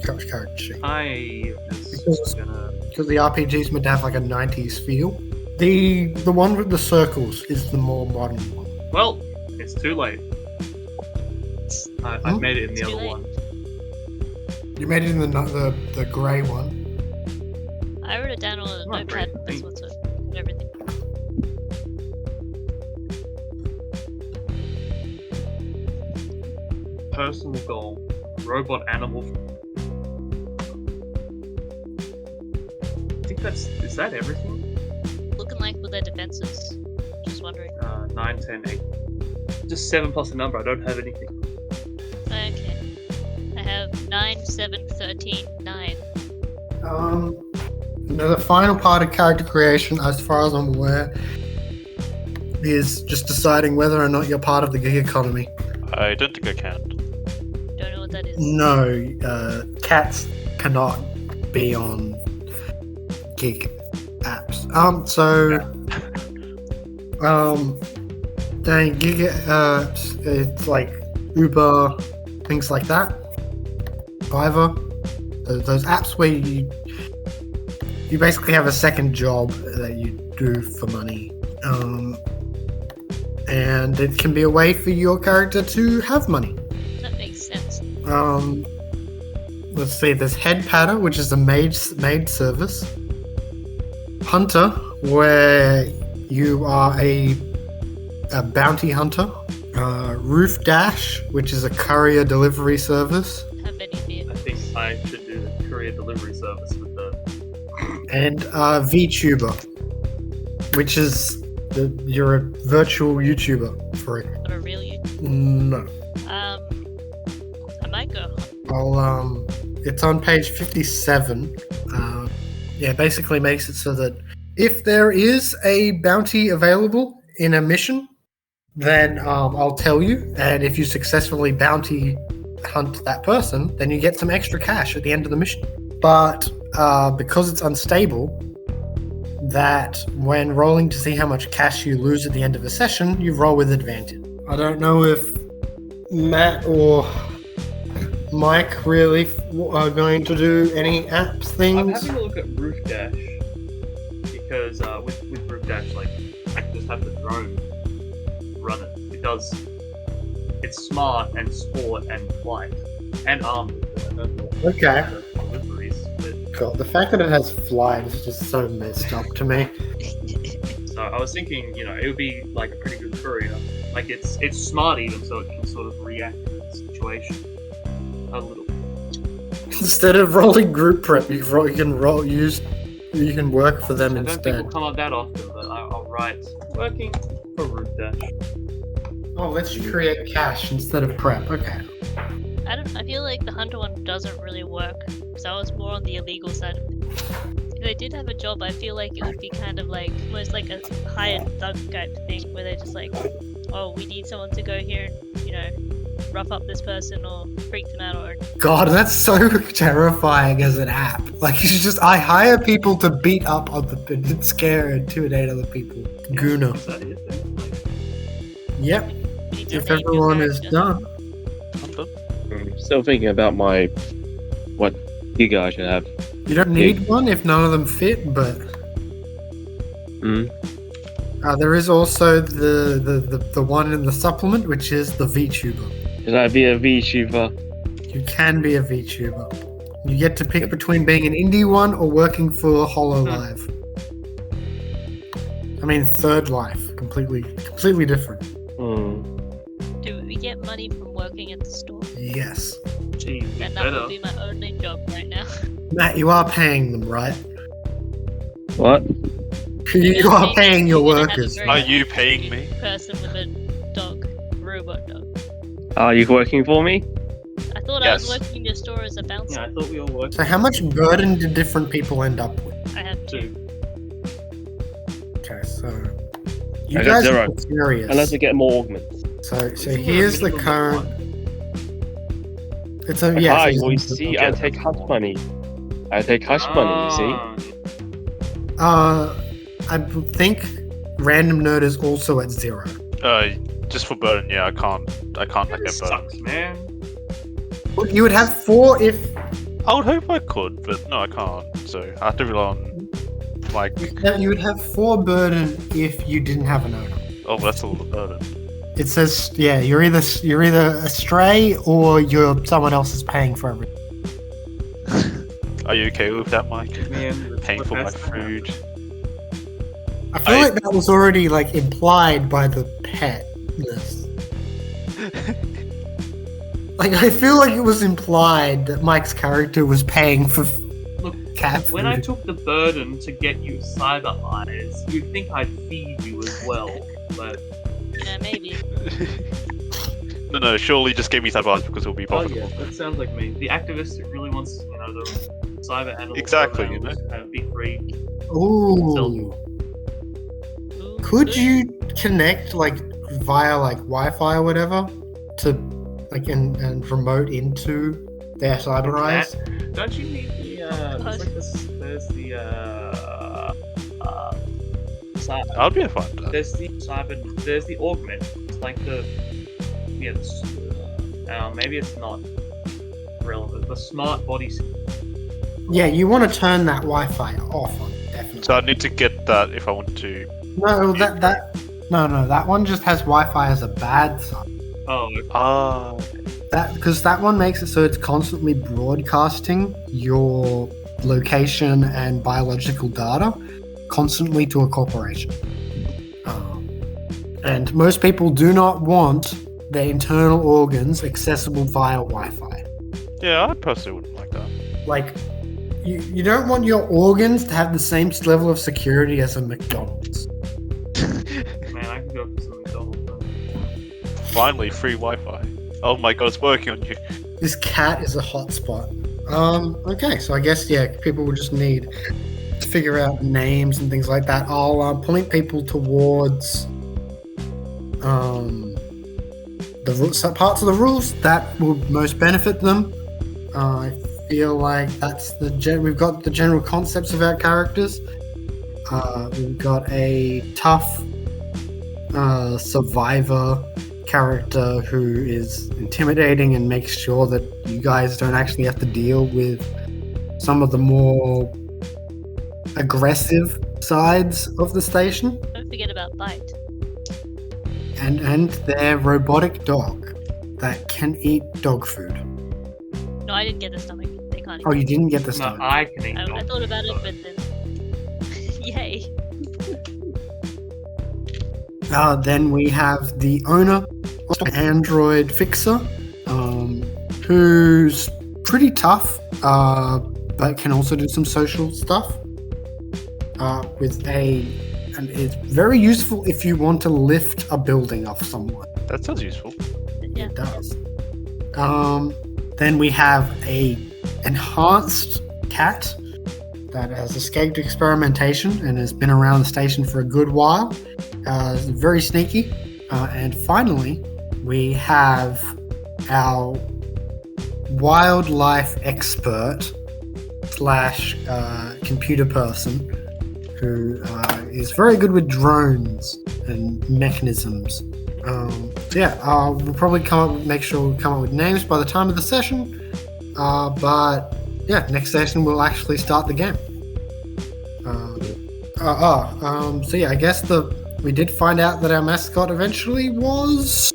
character sheet. I was Because- gonna. Because the RPG's meant to have like a 90s feel. The one with the circles is the more modern one. Well, it's too late. I Hmm? made it in the It's too other late. one. You made it in the grey one. I wrote it down on a Come on, notepad. Brady. That's what's it. Everything. Personal goal: robot animal. I think is that everything? Looking like with their defenses. Just wondering. 9, 10, 8. Just 7 plus a number. I don't have anything. Okay. I have 9, 7, 13, 9. The final part of character creation, as far as I'm aware, is just deciding whether or not you're part of the gig economy. I don't think I can. Don't know what that is. No, cats cannot be on gig apps. Dang, gig apps, it's like Uber, things like that. Fiverr, those apps where you basically have a second job that you do for money. And it can be a way for your character to have money. That makes sense. Let's see, there's Head Patter, which is a maid service. Hunter, where you are a bounty hunter. Roof Dash, which is a courier delivery service. Have any fear. I think I should do the courier delivery service with the. And VTuber, which is you're a virtual YouTuber for it. Not a real you. No. I might go. It's on page 57. Basically makes it so that if there is a bounty available in a mission, then I'll tell you. And if you successfully bounty hunt that person, then you get some extra cash at the end of the mission. But because it's unstable, that when rolling to see how much cash you lose at the end of a session, you roll with advantage. I don't know if Matt or Mike really are going to do any apps I'm things. having a look at Roof Dash because with Roof Dash, like I can just have the drone run it. It's smart and sport and flight and armed. Okay. Deliveries, but God, the fact that it has flight is just so messed up to me. so I was thinking, it would be like a pretty good courier. Like it's smart even, so it can sort of react to the situation a little. Instead of rolling group prep, you can work for them I don't think instead. it'll come up that often, but I'll write working for Roof Dash. Oh, let's create cash instead of prep. Okay. I don't. I feel like the hunter one doesn't really work because I was more on the illegal side of it. If they did have a job, I feel like it would be kind of like almost like a hired thug type thing where they're just like, oh, we need someone to go here and rough up this person or freak them out or. God, that's so terrifying as an app. Like, it's just, I hire people to beat up other people, scare and intimidate other people. Guna. Is that it then? Like, Yep, You need to if name your everyone is character. done. I'm done. I'm still thinking about what gig I should have. You don't need one if none of them fit, but Mm. there is also the one in the supplement, which is the VTuber. Should I be a VTuber? You can be a VTuber. You get to pick between being an indie one or working for HoloLive. I mean, Third Life, completely different. Mm. Do we get money from working at the store? Yes, gee, you And that better. would be my only job right now. Matt, you are paying them, right? What? You are paying your You're gonna have a workers. very Are you paying me? person with a dog, robot dog. Are you working for me? I thought I was Yes. working in your store as a bouncer. Yeah, I thought we all worked. So, how much burden did different people end up with? I have two. Two. Okay, so you I got guys zero. are serious. Unless I get more augments. So Isn't there a here's the minimum current. one? It's a yeah. Hi, so you see, I take hush money. I take hush money, you see? I think random nerd is also at 0. Just for burden, yeah, I can't That like get burden. sucks, man. Well, you would have 4 if I would hope I could, but no, I can't. So I have to rely on like, you would have 4 burden if you didn't have an owner. oh, that's a lot of burden. It says yeah, you're either a stray or someone else is paying for everything. Are you okay with that, Mike? Man, Paying for my that's the house. food. I feel like that was already like implied by the petness. Like I feel like it was implied that Mike's character was paying for Look, cat food. when I took the burden to get you cyber eyes, you'd think I'd feed you as well, but Yeah, maybe. No, surely just give me that advice because it'll be oh profitable. yeah, that sounds like me. The activist who really wants, the cyber animals. Exactly, be free. Ooh. Ooh, Could good. you connect like via like Wi-Fi or whatever to like and remote into their cyber eyes? Don't you need the there's the I'd be fine with that. there's the cyber, there's the augment. It's like maybe it's not relevant. The smart body. Yeah, you want to turn that Wi-Fi off on it, definitely. So I need to get that if I want to. No, that one just has Wi-Fi as a bad side. Oh, Ah, Because that one makes it so it's constantly broadcasting your location and biological data constantly to a corporation. And most people do not want their internal organs accessible via Wi-Fi. yeah, I personally wouldn't like that. Like, you don't want your organs to have the same level of security as a McDonald's. man, I can go for some McDonald's. Finally, free Wi-Fi. Oh my god, it's working on you. This cat is a hotspot. Okay, so I guess, yeah, people will just need to figure out names and things like that. I'll point people towards parts of the rules that will most benefit them. I feel like that's we've got the general concepts of our characters. We've got a tough survivor character who is intimidating and makes sure that you guys don't actually have to deal with some of the more aggressive sides of the station, Don't forget about Bite. and their robotic dog that can eat dog food. No, I didn't get the stomach. They can't eat. Oh, you didn't get the No, stomach. I can eat I dog thought about it, food, but then. Yay. Then we have the owner, android fixer, who's pretty tough, but can also do some social stuff. And it's very useful if you want to lift a building off someone. That sounds useful. Yeah. It does. Then we have a enhanced cat that has escaped experimentation and has been around the station for a good while. Very sneaky. And finally, we have our wildlife expert slash computer person who is very good with drones and mechanisms. We'll probably make sure we come up with names by the time of the session. But yeah, next session we'll actually start the game. I guess we did find out that our mascot eventually was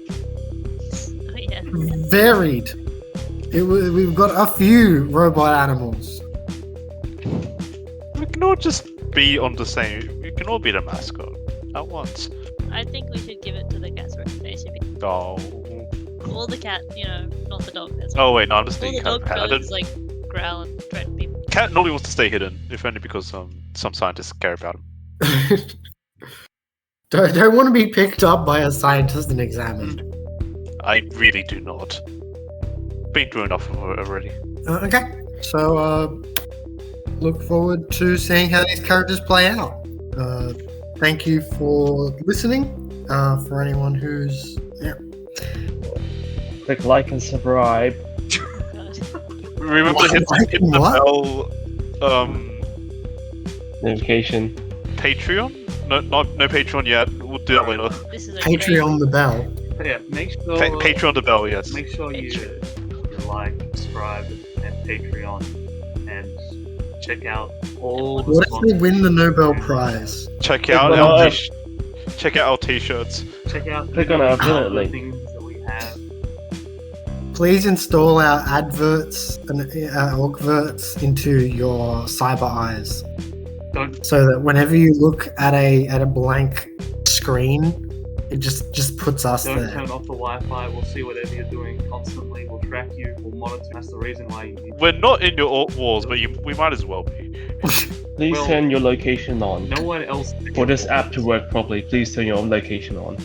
varied. We've got a few robot animals. We can all just be on the same. We can all be the mascot at once. I think we should give it to the cat's recommendation. Oh. All the cat, not the dog. Oh wait, no, I'm just all the thinking dog does like growl and threaten people. Cat normally wants to stay hidden, if only because some scientists care about him. Don't want to be picked up by a scientist and examined. I really do not. Been through enough already. Okay, so look forward to seeing how these characters play out. Thank you for listening. For anyone who's click like and subscribe. Remember to hit the bell. Notification. Patreon? No Patreon yet. We'll do that later. This is Patreon the bell. Yeah, make sure. Patreon the bell, yes. Make sure you like, subscribe, and Patreon, and check out all. What if we win the Nobel Prize? Check out our t-shirts. Check out Click on our affiliate other link. things that we have. Please install our adverts and augverts into your cyber eyes, so that whenever you look at a blank screen, it just puts us Don't there. turn off the Wi-Fi. We'll see whatever you're doing constantly. We'll track you. We'll monitor. That's the reason why you need. We're not in your walls, but we might as well be. Please turn your location on. No one else. For this app to work properly, please turn your own location on.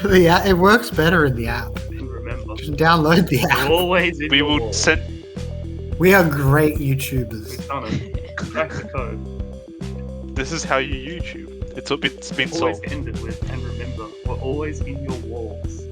Yeah, it works better in the app. And remember, Just download the we're app. always in We your will wall. send. We are great YouTubers. We've done it. Crack the code. This is how you YouTube. It's been Always solved. ended with, and remember, we're always in your walls.